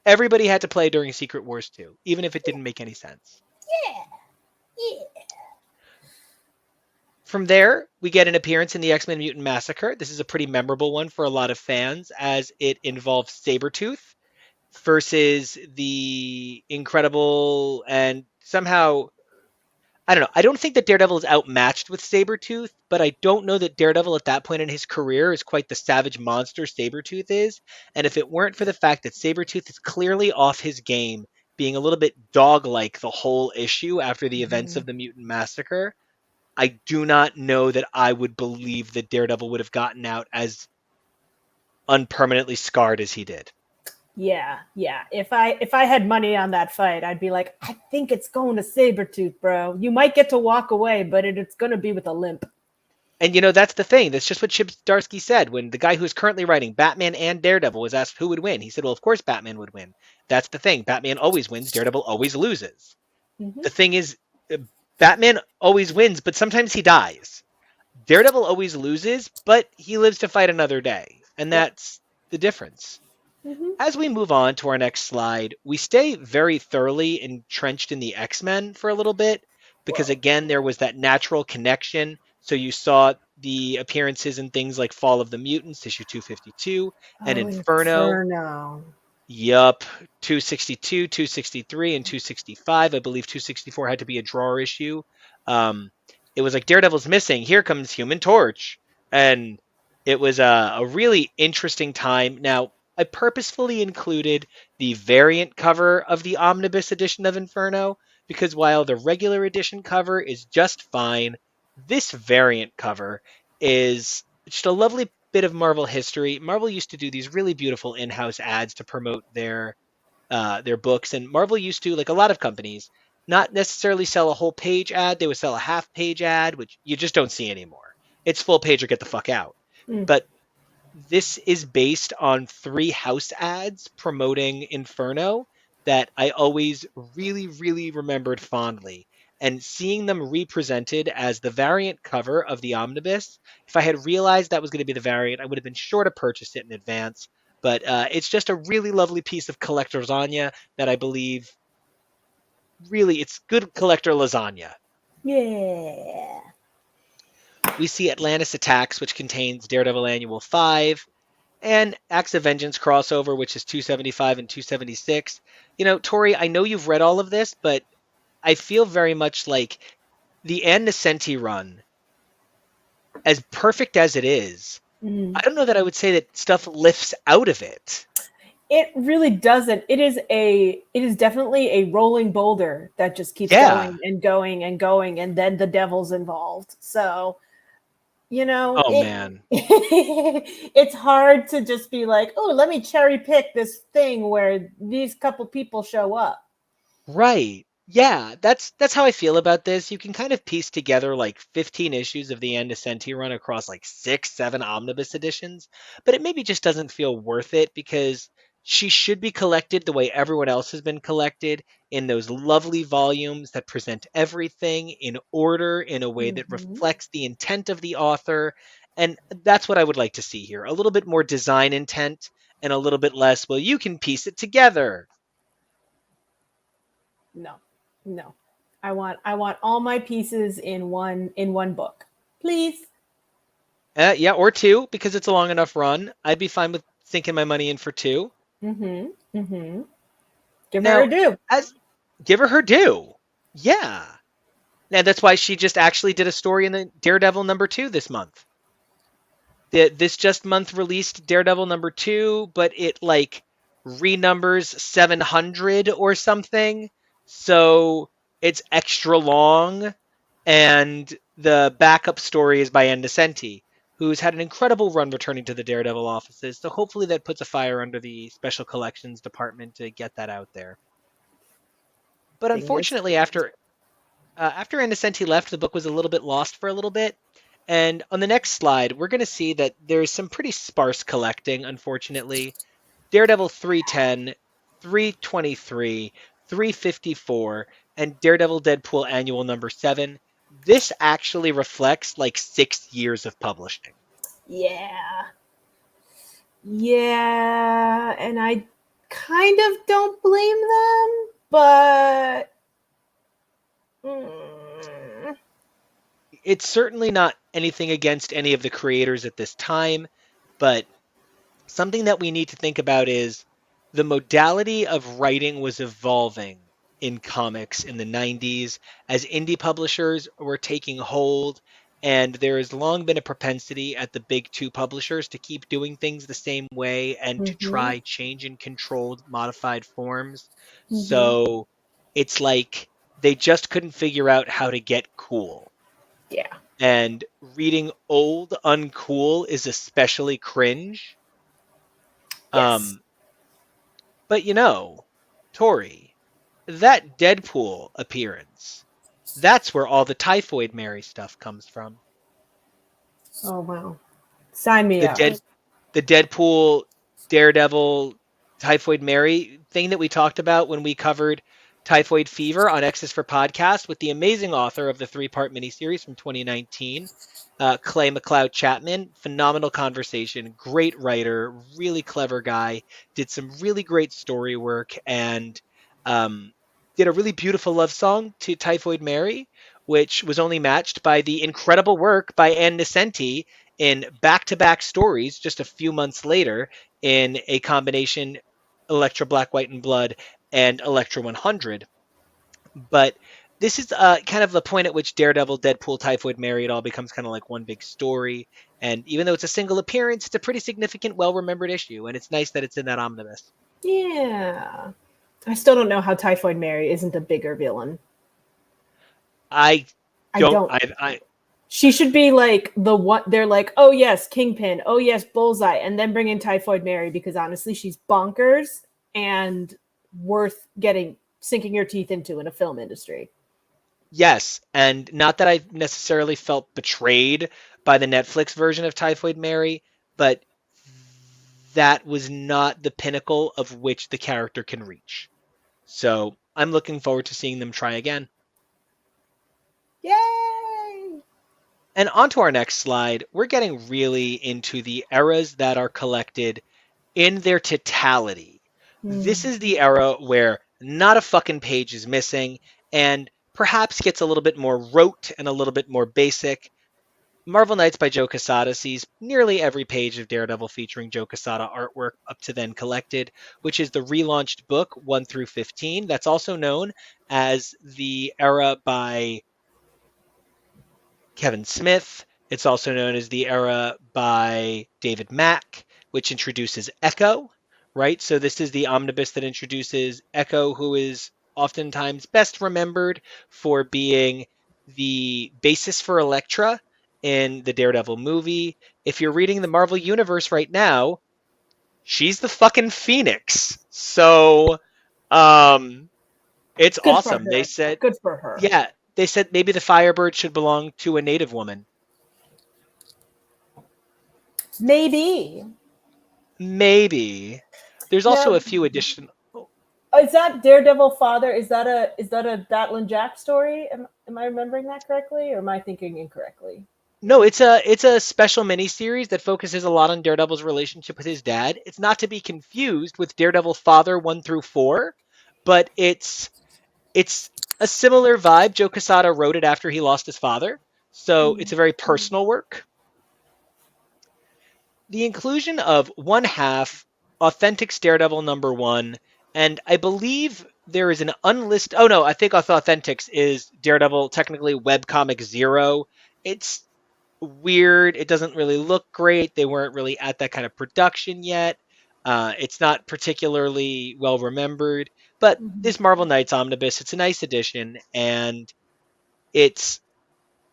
everybody had to play during Secret Wars 2, even if it didn't make any sense. Yeah. From there, we get an appearance in the X-Men Mutant Massacre. This is a pretty memorable one for a lot of fans, as it involves Sabretooth versus the incredible and somehow, I don't know. I don't think that Daredevil is outmatched with Sabretooth, but I don't know that Daredevil at that point in his career is quite the savage monster Sabretooth is. And if it weren't for the fact that Sabretooth is clearly off his game, being a little bit dog-like the whole issue after the events of the Mutant Massacre, I do not know that I would believe that Daredevil would have gotten out as unpermanently scarred as he did. Yeah, yeah. If I had money on that fight, I'd be like, I think it's going to Sabretooth, bro. You might get to walk away, but it's going to be with a limp. And that's the thing. That's just what Chip Zdarsky said when the guy who's currently writing Batman and Daredevil was asked who would win. He said, "Well, of course Batman would win. That's the thing. Batman always wins. Daredevil always loses." Mm-hmm. The thing is, Batman always wins, but sometimes he dies. Daredevil always loses, but he lives to fight another day, and Yep. that's the difference. Mm-hmm. As we move on to our next slide, we stay very thoroughly entrenched in the X-Men for a little bit because, Whoa. again, there was that natural connection. So you saw the appearances in things like Fall of the Mutants, issue 252, and Oh, Inferno. Inferno. Yup, 262, 263, and 265. I believe 264 had to be a drawer issue. Um, it was like Daredevil's missing. Here comes Human Torch. And it was a really interesting time. Now, I purposefully included the variant cover of the Omnibus edition of Inferno because while the regular edition cover is just fine, this variant cover is just a lovely bit of Marvel history. Marvel used to do these really beautiful in-house ads to promote their books, and Marvel used to, like a lot of companies, not necessarily sell a whole page ad. They would sell a half page ad, which you just don't see anymore. It's full page or get the fuck out. Mm. But this is based on 3 house ads promoting Inferno that I always really, really remembered fondly. And seeing them represented as the variant cover of the Omnibus, if I had realized that was going to be the variant, I would have been sure to purchase it in advance. But it's just a really lovely piece of collector lasagna that I believe really, it's good collector lasagna. Yeah. We see Atlantis Attacks, which contains Daredevil Annual 5, and Acts of Vengeance crossover, which is 275 and 276. Tori, I know you've read all of this, but I feel very much like the Ann Nocenti run, as perfect as it is, Mm. I don't know that I would say that stuff lifts out of it. It really doesn't. It is definitely a rolling boulder that just keeps Yeah. going and going and going, and then the devil's involved. So, Oh, it man. it's hard to just be like, oh, let me cherry pick this thing where these couple people show up. Right. Yeah, that's how I feel about this. You can kind of piece together like 15 issues of the Ann Nocenti run across like 6, 7 omnibus editions, but it maybe just doesn't feel worth it because she should be collected the way everyone else has been collected in those lovely volumes that present everything in order in a way that Mm-hmm. reflects the intent of the author. And that's what I would like to see here. A little bit more design intent and a little bit less, well, you can piece it together. No, no. I want all my pieces in one book, please. Yeah, or 2 because it's a long enough run. I'd be fine with sinking my money in for 2. Mm-hmm. Mm-hmm. Give her Now, a due. as give her due. Yeah. Now that's why she just actually did a story in the Daredevil #2 this month. This just month released Daredevil #2, but it like renumbers 700 or something. So it's extra long. And the backup story is by Ann Nocenti, who's had an incredible run returning to the Daredevil offices. So hopefully that puts a fire under the special collections department to get that out there. But Fingers unfortunately, crossed. after Ann Nocenti left, the book was a little bit lost for a little bit. And on the next slide, we're going to see that there's some pretty sparse collecting, unfortunately. Daredevil 310, 323, 354, and Daredevil Deadpool Annual #7. This actually reflects like 6 years of publishing. Yeah. Yeah, and I kind of don't blame them, but It's certainly not anything against any of the creators at this time, but something that we need to think about is the modality of writing was evolving in comics in the 90s as indie publishers were taking hold, and there has long been a propensity at the big 2 publishers to keep doing things the same way and to mm-hmm, try change in controlled modified forms. mm-hmm. So it's like they just couldn't figure out how to get cool. Yeah. And reading old uncool is especially cringe. Yes. Um, but Tori, that Deadpool appearance, that's where all the Typhoid Mary stuff comes from. Oh wow. Sign me The up. dead the Deadpool Daredevil Typhoid Mary thing that we talked about when we covered Typhoid Fever on X's for Podcast with the amazing author of the 3-part miniseries from 2019, Clay McLeod Chapman. Phenomenal conversation, great writer, really clever guy, did some really great story work, and um, did a really beautiful love song to Typhoid Mary, which was only matched by the incredible work by Ann Nocenti in back-to-back stories just a few months later in a combination Elektra Black, White, and Blood and Elektra 100. But this is kind of the point at which Daredevil, Deadpool, Typhoid Mary, it all becomes kind of like one big story. And even though it's a single appearance, it's a pretty significant, well-remembered issue, and it's nice that it's in that omnibus. Yeah. I still don't know how Typhoid Mary isn't a bigger villain. I I don't. don't. I She should be like the one. They're like, oh yes, Kingpin. Oh yes, Bullseye, and then bring in Typhoid Mary because honestly, she's bonkers and worth getting sinking your teeth into in a film industry. Yes, and not that I necessarily felt betrayed by the Netflix version of Typhoid Mary, but that was not the pinnacle of which the character can reach. So I'm looking forward to seeing them try again. Yay! And on to our next slide, we're getting really into the eras that are collected in their totality. This Hmm. is the era where not a fucking page is missing and perhaps gets a little bit more rote and a little bit more basic. Marvel Knights by Joe Quesada sees nearly every page of Daredevil featuring Joe Quesada artwork up to then collected, which is the relaunched book 1 through 15. That's also known as the era by Kevin Smith. It's also known as the era by David Mack, which introduces Echo, right? So this is the omnibus that introduces Echo, who is oftentimes best remembered for being the basis for Elektra in the Daredevil movie. If you're reading the Marvel Universe right now, she's the fucking Phoenix. So, um, it's Good for awesome. They her. said, Good for her. yeah, they said maybe the Firebird should belong to a native woman. Maybe. Maybe. There's also Now, a few additional. is that Daredevil Father? Is that a Batlin Jack story? Am I remembering that correctly, or am I thinking incorrectly? No, it's a special miniseries that focuses a lot on Daredevil's relationship with his dad. It's not to be confused with Daredevil Father 1 through 4, but it's a similar vibe. Joe Quesada wrote it after he lost his father, so it's a very personal work. The inclusion of one half authentic Daredevil #1, and I believe there is an unlisted. Oh no, I think Authentics is Daredevil technically webcomic 0. It's weird. It doesn't really look great. They weren't really at that kind of production yet. It's not particularly well remembered, but Mm-hmm. this Marvel Knights omnibus, it's a nice edition, and it's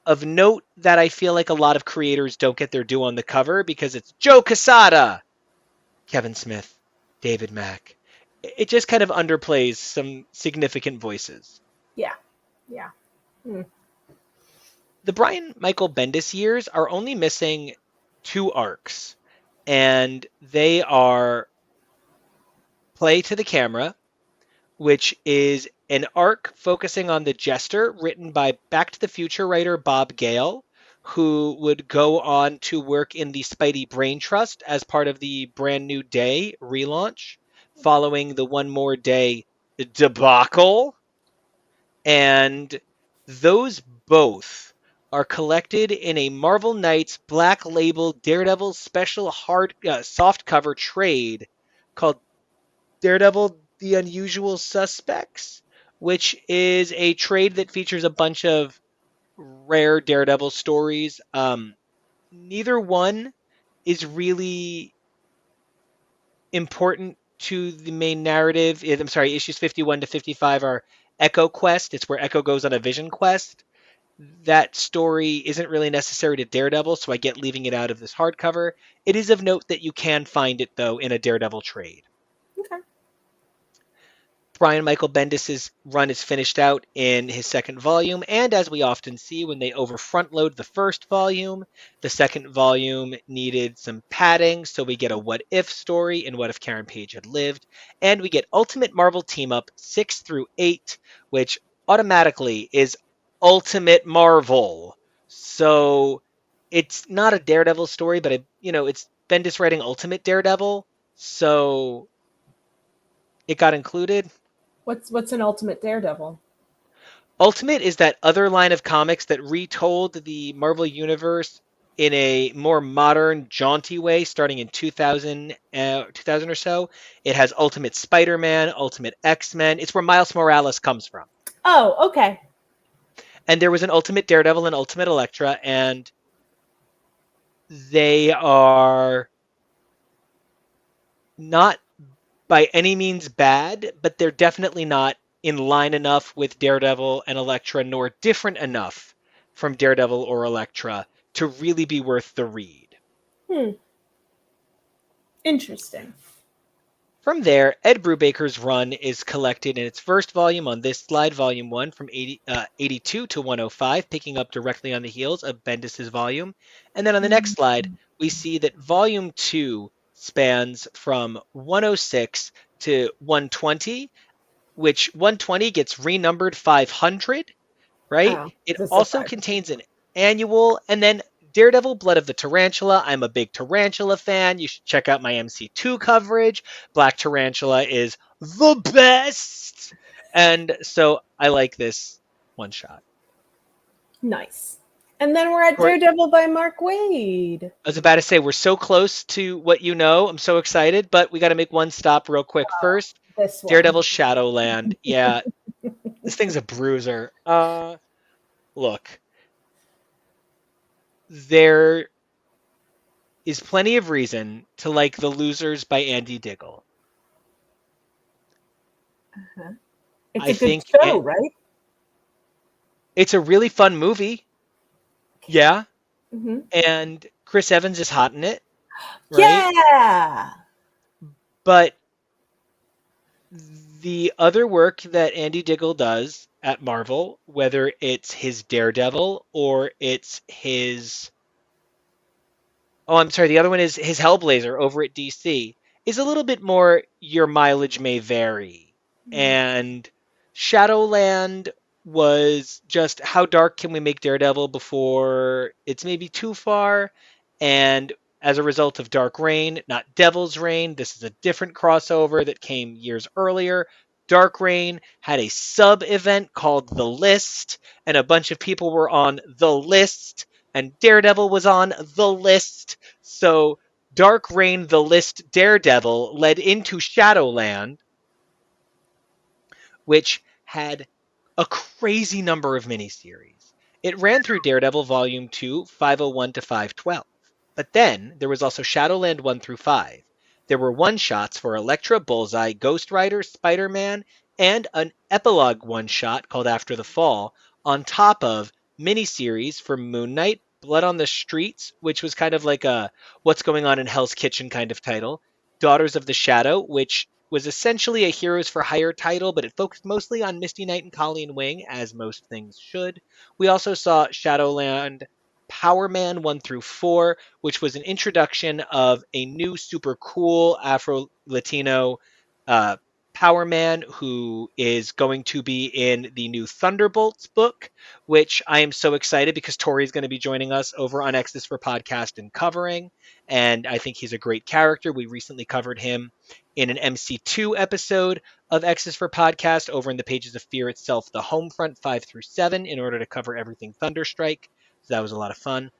of note that I feel like a lot of creators don't get their due on the cover because it's Joe Quesada, Kevin Smith, David Mack. It just kind of underplays some significant voices. Yeah. Yeah. Mm. The Brian Michael Bendis years are only missing 2 arcs, and they are Play to the Camera, which is an arc focusing on the Jester, written by Back to the Future writer Bob Gale, who would go on to work in the Spidey Brain Trust as part of the Brand New Day relaunch, following the One More Day debacle. And those both are collected in a Marvel Knights Black Label Daredevil special hard soft cover trade called Daredevil The Unusual Suspects, which is a trade that features a bunch of rare Daredevil stories. Neither one is really important to the main narrative. I'm sorry, issues 51 to 55 are Echo Quest. It's where Echo goes on a vision quest. that story isn't really necessary to Daredevil, so I get leaving it out of this hardcover. It is of note that you can find it, though, in a Daredevil trade. Okay. Brian Michael Bendis' run is finished out in his second volume, and as we often see when they over front load the first volume, the second volume needed some padding, so we get a what if story and what if Karen Page had lived, and we get Ultimate Marvel Team Up 6 through 8, which automatically is Ultimate Marvel. So it's not a Daredevil story, but it's Bendis writing Ultimate Daredevil, so it got included. What's an Ultimate Daredevil? Ultimate is that other line of comics that retold the Marvel Universe in a more modern, jaunty way, starting in 2000 or so. It has Ultimate Spider-Man, Ultimate X-Men. It's where Miles Morales comes from. Oh, okay. And there was an Ultimate Daredevil and Ultimate Elektra, and they are not by any means bad, but they're definitely not in line enough with Daredevil and Elektra, nor different enough from Daredevil or Elektra to really be worth the read. Interesting. From there, Ed Brubaker's run is collected in its first volume on this slide, Volume 1, from 82 to 105, picking up directly on the heels of Bendis' volume. And then on the next slide, we see that Volume 2 spans from 106 to 120, which 120 gets renumbered 500, right? Oh, It this is also 500. contains an annual, and then Daredevil Blood of the Tarantula. I'm a big Tarantula fan. You should check out my MC2 coverage. Black Tarantula is the best. And so I like this one shot. Nice. And then we're at Daredevil by Mark Waid. I was about to say, we're so close to what you know. I'm so excited, but we got to make one stop real quick first. This one. Daredevil Shadowland. Yeah, this thing's a bruiser. Look, there is plenty of reason to like The Losers by Andy Diggle. Uh-huh. It's a good show, right? It's a really fun movie. Yeah. Mm-hmm. And Chris Evans is hot in it. Right? Yeah. But the other work that Andy Diggle does at Marvel, whether it's his Daredevil or it's his... Oh, I'm sorry. The other one is his Hellblazer over at DC, is a little bit more your mileage may vary. And Shadowland was just how dark can we make Daredevil before it's maybe too far? And as a result of Dark Reign, not Devil's Reign, this is a different crossover that came years earlier. Dark Reign had a sub event called The List, and a bunch of people were on The List, and Daredevil was on The List. So Dark Reign, The List, Daredevil led into Shadowland, which had a crazy number of miniseries. It ran through Daredevil Volume 2, 501 to 512. But then there was also Shadowland 1 through 5. There were one-shots for Elektra, Bullseye, Ghost Rider, Spider-Man, and an epilogue one-shot called After the Fall, on top of miniseries for Moon Knight, Blood on the Streets, which was kind of like a What's Going On in Hell's Kitchen kind of title, Daughters of the Shadow, which was essentially a Heroes for Hire title, but it focused mostly on Misty Knight and Colleen Wing, as most things should. We also saw Shadowland Power Man 1 through 4, which was an introduction of a new super cool Afro-Latino Power Man who is going to be in the new Thunderbolts book, which I am so excited because Tori is going to be joining us over on X's for Podcast and covering, and I think he's a great character. We recently covered him in an MC2 episode of X's for Podcast over in the Pages of Fear itself, the Homefront 5 through 7, in order to cover everything Thunderstrike. So that was a lot of fun.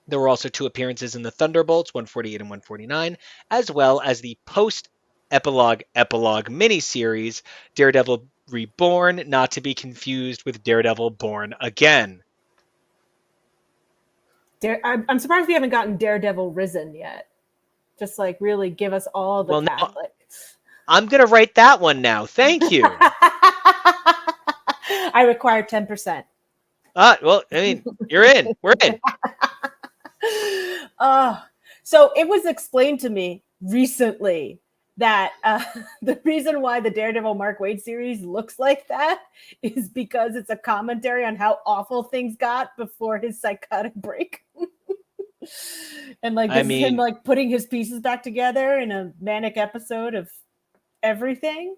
There were also 2 appearances in the Thunderbolts, 148 and 149, as well as the post-epilogue miniseries, Daredevil Reborn, not to be confused with Daredevil Born Again. I'm surprised we haven't gotten Daredevil Risen yet. Just like really give us all the Catholics. I'm going to write that one now. Thank you. I require 10%. Well, I mean, you're in. We're in. uh, so it was explained to me recently that the reason why the Daredevil Mark Waid series looks like that is because it's a commentary on how awful things got before his psychotic break. And like I this is him mean, like putting his pieces back together in a manic episode of everything.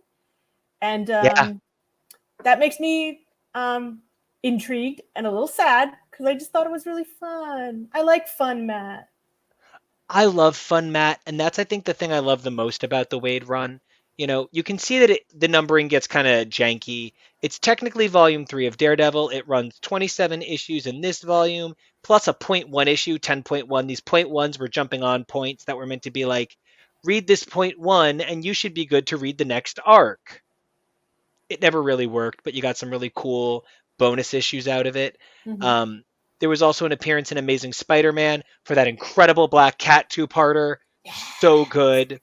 And yeah. that makes me intrigued and a little sad because I just thought it was really fun. I like fun, Matt. I love Fun Matt, and that's I think the thing I love the most about the Waid run. You can see that the numbering gets kind of janky. It's technically volume 3 of Daredevil. It runs 27 issues in this volume, plus a point 0.1 issue, 10.1. These point 0.1s were jumping on points that were meant to be like, read this point 0.1 and you should be good to read the next arc. It never really worked, but you got some really cool bonus issues out of it. Mm-hmm. Um, there was also an appearance in Amazing Spider-Man for that incredible Black Cat two-parter. So good.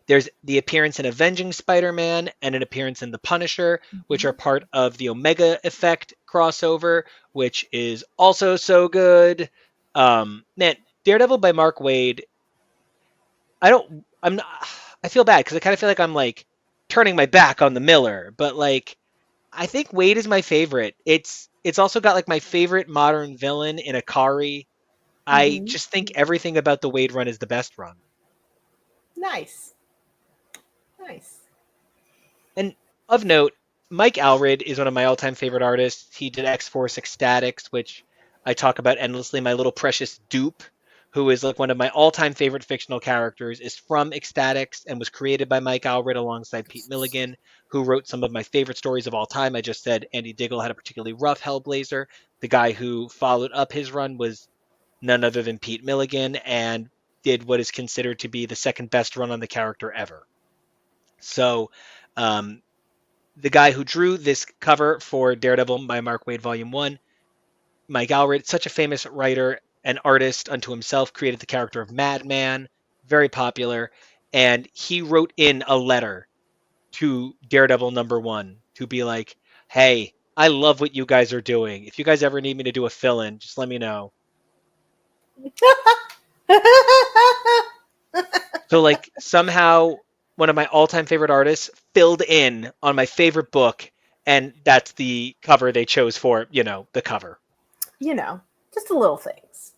There's the appearance in Avenging Spider-Man and an appearance in The Punisher, which are Mm-hmm. part of the Omega Effect crossover, which is also so good. Man, Daredevil by Mark Waid. I don't. I'm not. I feel bad because I kind of feel like I'm like turning my back on the Miller, but like I think Waid is my favorite. It's also got like my favorite modern villain in Akari. I Mm-hmm. just think everything about the Waid run is the best run. Nice. Nice. And of note, Mike Allred is one of my all-time favorite artists. He did X-Force Ecstatics, which I talk about endlessly. My little precious dupe, who is like one of my all-time favorite fictional characters, is from Ecstatics and was created by Mike Allred alongside Pete Milligan, who wrote some of my favorite stories of all time. I just said Andy Diggle had a particularly rough Hellblazer. The guy who followed up his run was none other than Pete Milligan and did what is considered to be the second best run on the character ever. So, um, the guy who drew this cover for Daredevil by Mark Waid Volume One, Mike Allred, such a famous writer and artist unto himself, created the character of Madman, very popular, and he wrote in a letter to Daredevil #1 to be like, "Hey, I love what you guys are doing. If you guys ever need me to do a fill-in, just let me know." So like somehow one of my all-time favorite artists filled in on my favorite book, and that's the cover they chose for, the cover. You know, just the little things.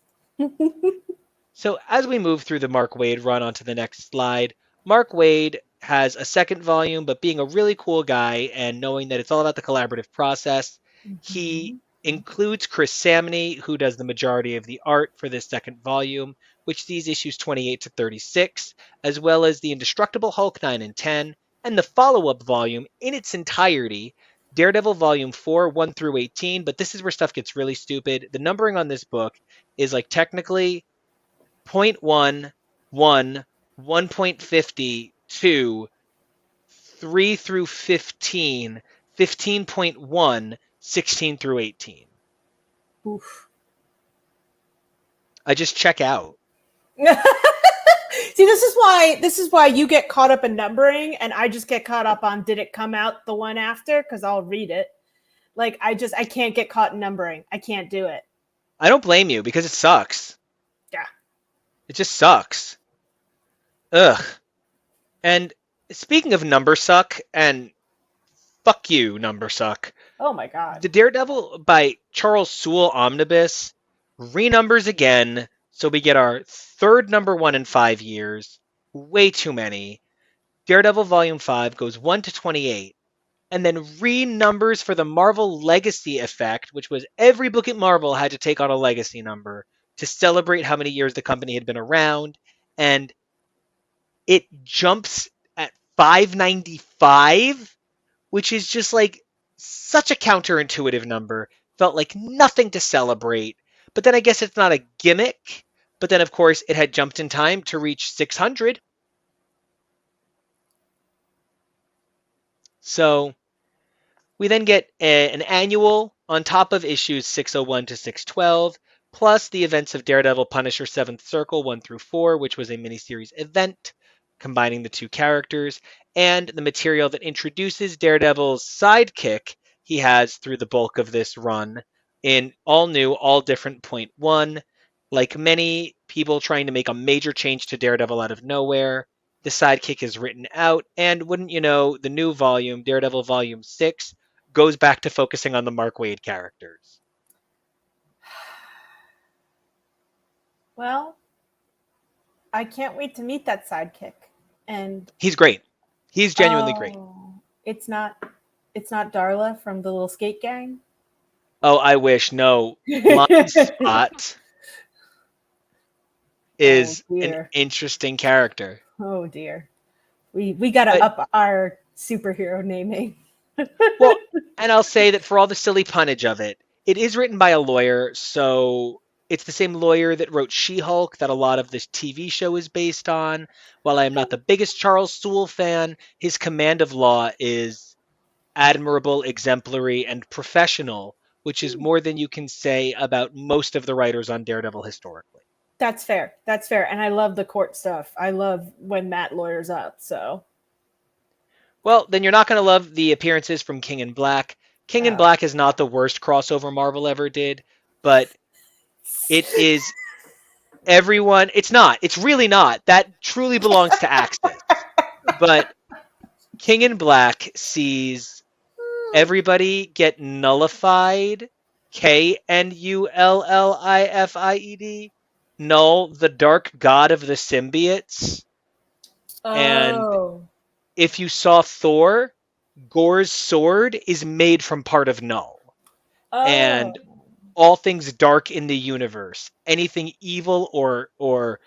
So as we move through the Mark Waid run onto the next slide, Mark Waid has a second volume, but being a really cool guy and knowing that it's all about the collaborative process, he Mm-hmm. includes Chris Samney, who does the majority of the art for this second volume, which sees issues 28 to 36, as well as the Indestructible Hulk 9 and 10, and the follow-up volume in its entirety, Daredevil Volume 4, 1 through 18, but this is where stuff gets really stupid. The numbering on this book is like technically point 0.1, 1, 1.50, 2, 3 through 15, 15.1, 16 through 18. Oof. I just check out. See, this is why you get caught up in numbering and I just get caught up on did it come out the one after because I'll read it. Like I can't get caught in numbering. I can't do it. I don't blame you because it sucks. Yeah. It just sucks. Ugh. And speaking of number suck, and fuck you, number suck, Oh my god. the Daredevil by Charles Soule Omnibus renumbers again, so we get our third #1 in 5 years. Way too many. Daredevil Volume 5 goes 1 to 28, and then renumbers for the Marvel Legacy Effect, which was every book at Marvel had to take on a legacy number to celebrate how many years the company had been around. And it jumps at 595, which is just like such a counterintuitive number. Felt like nothing to celebrate. But then I guess it's not a gimmick. But then, of course, it had jumped in time to reach 600. So we then get an annual on top of issues 601 to 612, plus the events of Daredevil Punisher 7th Circle 1 through 4, which was a miniseries event combining the two characters, and the material that introduces Daredevil's sidekick he has through the bulk of this run, in all new, all different point one. Like many people trying to make a major change to Daredevil out of nowhere, the sidekick is written out, and wouldn't you know, the new volume, Daredevil Volume 6, goes back to focusing on the Mark Waid characters. Well, I can't wait to meet that sidekick. And He's great. He's genuinely great. oh, it's not Darla from the little skate gang. Oh, I wish. No. Blind Spot Oh is an dear. interesting character. Oh dear. We gotta But, up our superhero naming. well, and I'll say that for all the silly punnage of it, it is written by a lawyer, so it's the same lawyer that wrote She-Hulk that a lot of this TV show is based on. While I am not the biggest Charles Soule fan, his command of law is admirable, exemplary, and professional, which is more than you can say about most of the writers on Daredevil historically. That's fair. That's fair. And I love the court stuff. I love when Matt lawyers up. So Well, then you're not going to love the appearances from King in Black. King in Black is not the worst crossover Marvel ever did, but it is everyone. It's not. It's really not. That truly belongs to Axis. But King in Black sees everybody get nullified. KNULLIFIED. Null, the dark god of the symbiotes. And oh. if you saw Thor, Gore's sword is made from part of Null. And all things dark in the universe, anything evil or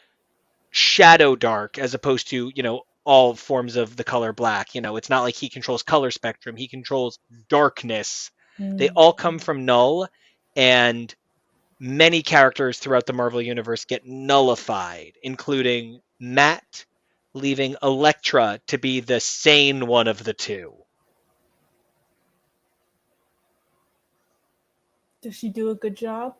shadow dark, as opposed to, you know, all forms of the color black. You know, it's not like he controls color spectrum, he controls darkness. They all come from Null, and many characters throughout the Marvel Universe get nullified, including Matt, leaving Elektra to be the sane one of the two. Does she do a good job?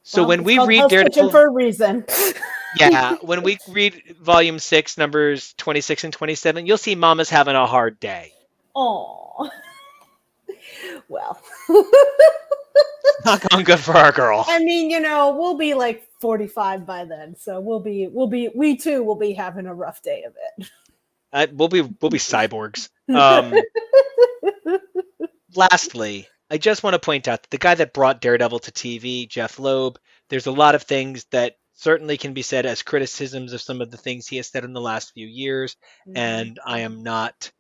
So well, when we read Hell's Kitchen Daredevil for a reason. Yeah, when we read Volume 6, numbers 26 and 27, you'll see Mama's having a hard day. Oh. Well. Not going good for our girl. I mean, you know, we'll be like 45 by then, so we too will be having a rough day of it. We'll be cyborgs. Lastly, I just want to point out that the guy that brought Daredevil to TV, Jeff Loeb, there's a lot of things that certainly can be said as criticisms of some of the things he has said in the last few years, and I am not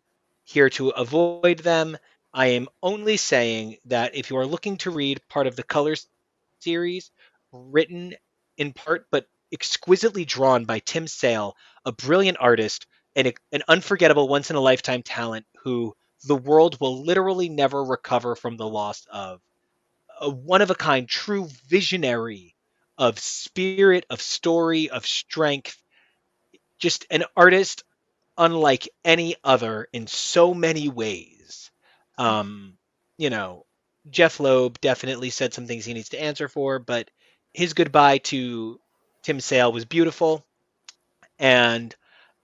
here to avoid them. I am only saying that if you are looking to read part of the Colors series, written in part but exquisitely drawn by Tim Sale, a brilliant artist and an unforgettable once-in-a-lifetime talent who the world will literally never recover from the loss of, a one-of-a-kind true visionary of spirit, of story, of strength, just an artist unlike any other in so many ways. You know, Jeff Loeb definitely said some things he needs to answer for, but his goodbye to Tim Sale was beautiful. And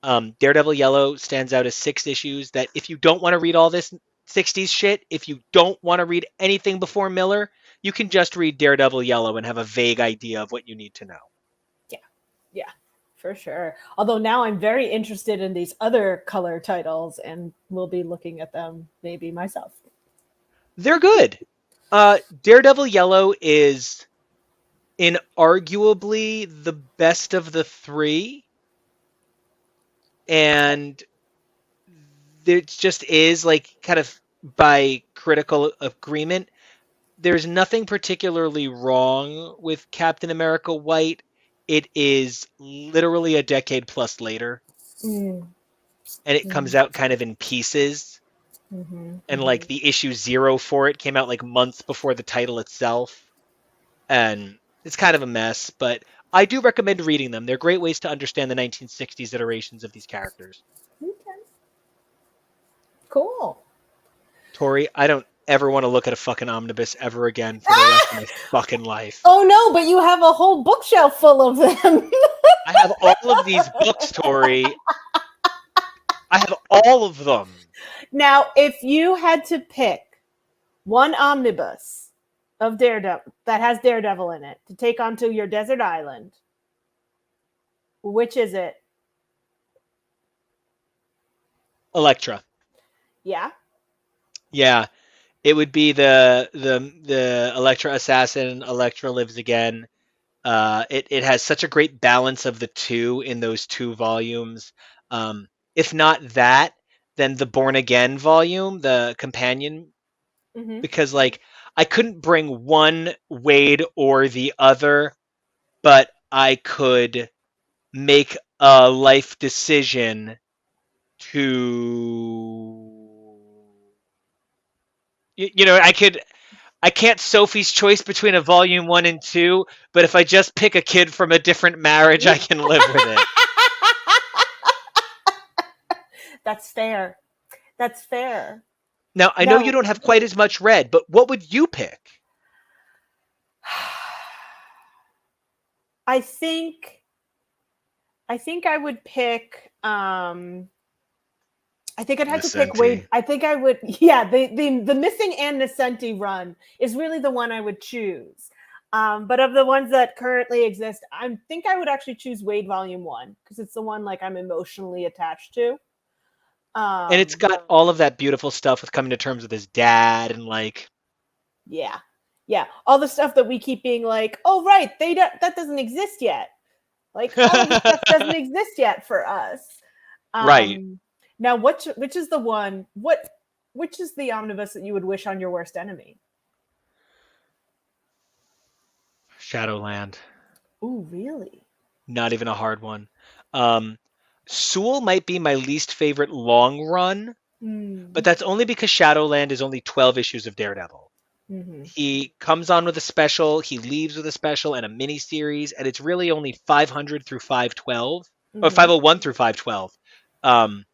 Daredevil Yellow stands out as 6 issues that if you don't want to read all this 60s shit, if you don't want to read anything before Miller, you can just read Daredevil Yellow and have a vague idea of what you need to know. Yeah, for sure. Although now I'm very interested in these other color titles and will be looking at them maybe myself. They're good. Daredevil Yellow is inarguably the best of the 3. And it just is, like, kind of by critical agreement, there's nothing particularly wrong with Captain America White. It is literally a decade plus later. And it comes out kind of in pieces. And like the issue 0 for it came out like months before the title itself. And it's kind of a mess, but I do recommend reading them. They're great ways to understand the 1960s iterations of these characters. Okay. Cool. Tori, I don't ever want to look at a fucking omnibus ever again for the rest of my fucking life. Oh no, but you have a whole bookshelf full of them. I have all of these books, Tori. I have all of them. Now, if you had to pick one omnibus of Daredevil that has Daredevil in it to take onto your desert island, which is it? Elektra. Yeah. Yeah, it would be the Elektra assassin. Elektra lives again. It has such a great balance of the two in those two volumes. If not that, then the Born Again volume, the companion, Mm-hmm. because like I couldn't bring one Waid or the other, but I could make a life decision to I can't Sophie's choice between a volume 1 and 2, but if I just pick a kid from a different marriage, I can live with it. That's fair. That's fair. Now, I know you Now, don't have quite as much red, but what would you pick? I think I would pick I think I'd have to pick Waid. Nocenti. I think I would, yeah, the missing Ann Nocenti run is really the one I would choose. But of the ones that currently exist, I think I would actually choose Waid Volume One because it's the one like I'm emotionally attached to. And it's got all of that beautiful stuff with coming to terms with his dad and like Yeah, yeah, all the stuff that we keep being like, oh right, that doesn't exist yet. Like all of the stuff doesn't exist yet for us. right. Now, which is the one? Which is the omnibus that you would wish on your worst enemy? Shadowland. Ooh, really? Not even a hard one. Um, Sewell might be my least favorite long run, but Mm. that's only because Shadowland is only 12 issues of Daredevil. Mm-hmm. He comes on with a special, he leaves with a special and a mini series, and it's really only 500 through 512 or Mm-hmm. 501 through 512. Um,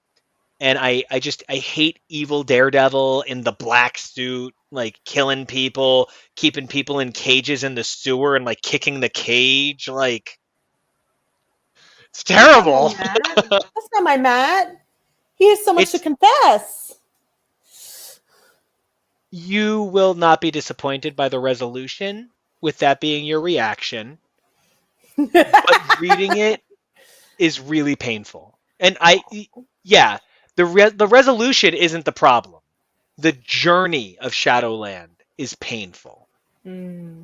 and I hate evil Daredevil in the black suit, like killing people, keeping people in cages in the sewer, and like kicking the cage. Like it's That's not my terrible. Matt. That's not my Matt. He has so much to It's confess. You will not be disappointed by the resolution, with that being your reaction, but reading it is really painful. And yeah, the resolution isn't the problem. The journey of Shadowland is painful. Hmm.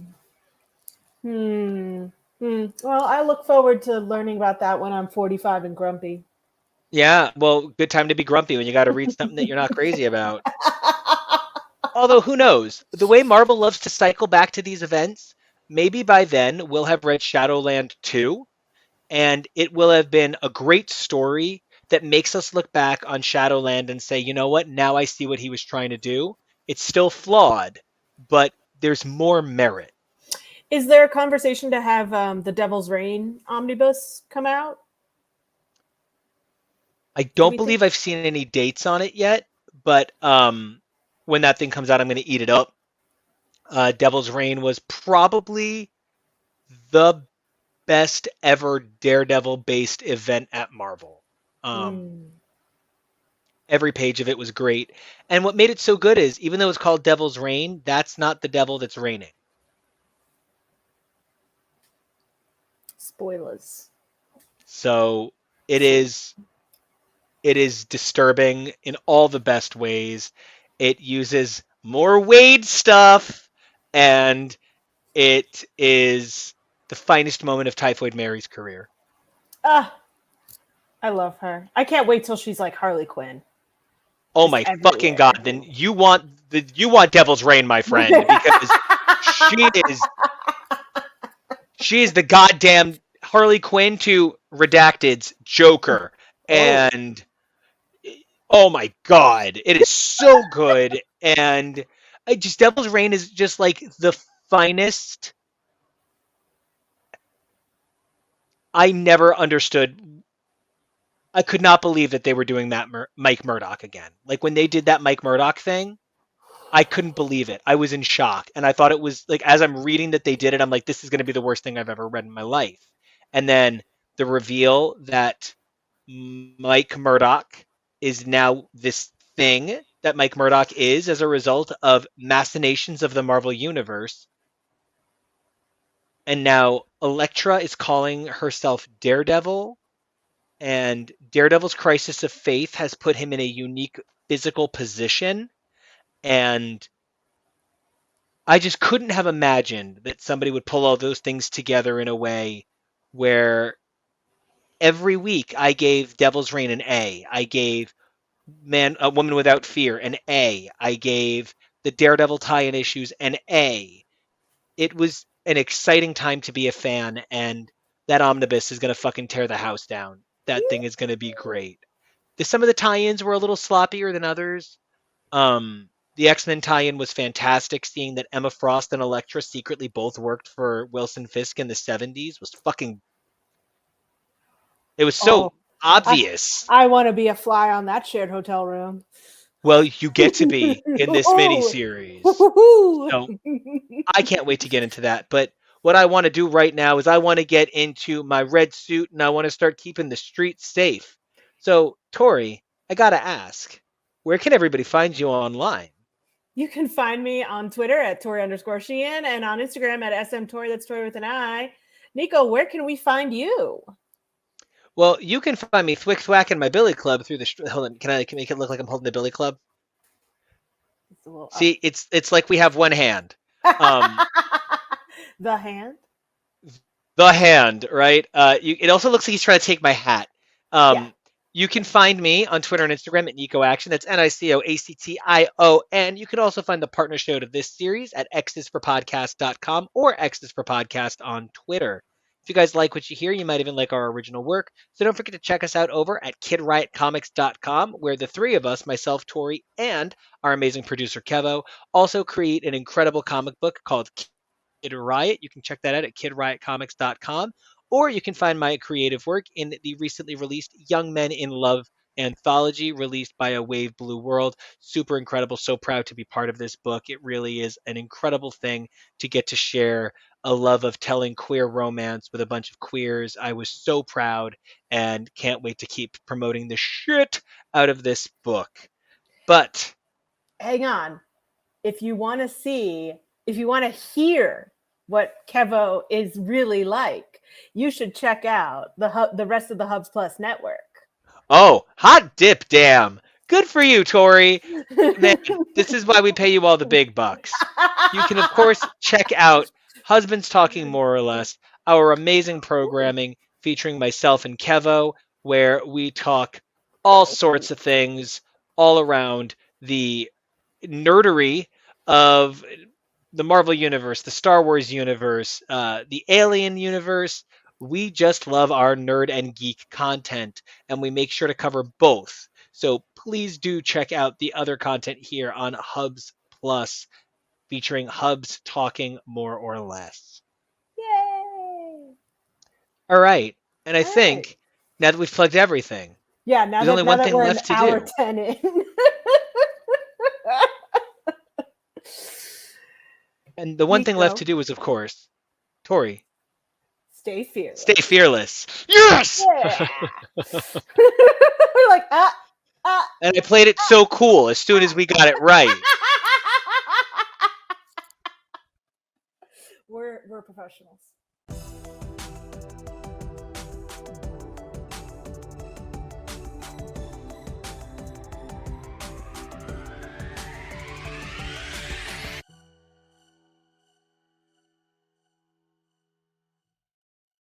Hmm. Hmm. Well, I look forward to learning about that when I'm 45 and grumpy. Yeah, well, good time to be grumpy when you got to read something that you're not crazy about. Although, who knows? The way Marvel loves to cycle back to these events, maybe by then we'll have read Shadowland 2, and it will have been a great story that makes us look back on Shadowland and say, you know what? Now I see what he was trying to do. It's still flawed, but there's more merit. Is there a conversation to have the Devil's Reign omnibus come out? I Do don't we think? believe I've seen any dates on it yet, but when that thing comes out, I'm going to eat it up. Devil's Reign was probably the best ever Daredevil based event at Marvel. Um, Mm. every page of it was great. And what made it so good is, even though it's called Devil's Reign, that's not the devil that's reigning. Spoilers. So it So is it is disturbing in all the best ways. It uses more Waid stuff, and it is the finest moment of Typhoid Mary's career. ah, I love her. I can't wait till she's like Harley Quinn, Oh just my fucking god! everywhere. Then you want Devil's Reign, my friend, because she is she is the goddamn Harley Quinn to Redacted's Joker, Oh, and oh my god, it is so good. And I just Devil's Reign is just like the finest. I never understood. I could not believe that they were doing that Mike Murdock again. Like when they did that Mike Murdock thing, I couldn't believe it. I was in shock, and I thought it was like as I'm reading that they did it, I'm like, this is going to be the worst thing I've ever read in my life. And then the reveal that Mike Murdock is now this thing that Mike Murdock is as a result of machinations of the Marvel Universe. And now Elektra is calling herself Daredevil, and Daredevil's crisis of faith has put him in a unique physical position. And I just couldn't have imagined that somebody would pull all those things together in a way where every week I gave Devil's Reign an A. I gave A Woman Without Fear an A. I gave the Daredevil tie-in issues an A. It was an exciting time to be a fan, and that omnibus is going to fucking tear the house down. That thing is going to be great. Some of the tie-ins were a little sloppier than others. The X-Men tie-in was fantastic. Seeing that Emma Frost and Elektra secretly both worked for Wilson Fisk in the 70s was fucking... It was so obvious. I want to be a fly on that shared hotel room. Well, you get to be in this miniseries. So I can't wait to get into that. But what I want to do right now is I want to get into my red suit, and I want to start keeping the streets safe. So, Tori, I got to ask, where can everybody find you online? You can find me on Twitter at Tori_Sheehan and on Instagram at SMTori, that's Tori with an I. Nico, where can we find you? Well, you can find me thwacking my billy club through the... Hold on, can I make it look like I'm holding the billy club? See, it's like we have one hand. The hand? The hand, right? It also looks like he's trying to take my hat. Yeah. You can find me on Twitter and Instagram at Nico Action. That's NICOACTION. You can also find the partner show to this series at xisforpodcast.com or xisforpodcast on Twitter. If you guys like what you hear, you might even like our original work. So don't forget to check us out over at kidriotcomics.com, where the three of us, myself, Tori, and our amazing producer, Kevo, also create an incredible comic book called Kid Riot. You can check that out at kidriotcomics.com. Or you can find my creative work in the recently released Young Men in Love anthology released by a Wave Blue World. Super incredible. So proud to be part of this book. It really is an incredible thing to get to share a love of telling queer romance with a bunch of queers. I was so proud and can't wait to keep promoting the shit out of this book. But hang on. If you want to hear what Kevo is really like, you should check out the rest of the Hubs Plus network. Oh, hot dip, damn. Good for you, Tori. Man, this is why we pay you all the big bucks. You can, of course, check out Husbands Talking More or Less, our amazing programming featuring myself and Kevo, where we talk all sorts of things all around the nerdery of the Marvel Universe, the Star Wars universe, the Alien universe. We just love our nerd and geek content, and we make sure to cover both. So please do check out the other content here on Hubs Plus, featuring Hubs Talking More or Less. Yay! All right. And I think now that we've plugged everything, yeah, there's only one thing left to do. 10 in. And the one thing left to do is, of course, Tori. Stay fearless. Stay fearless. Yes! Yeah. We're like, And I played it so cool as soon as we got it right. We're professionals.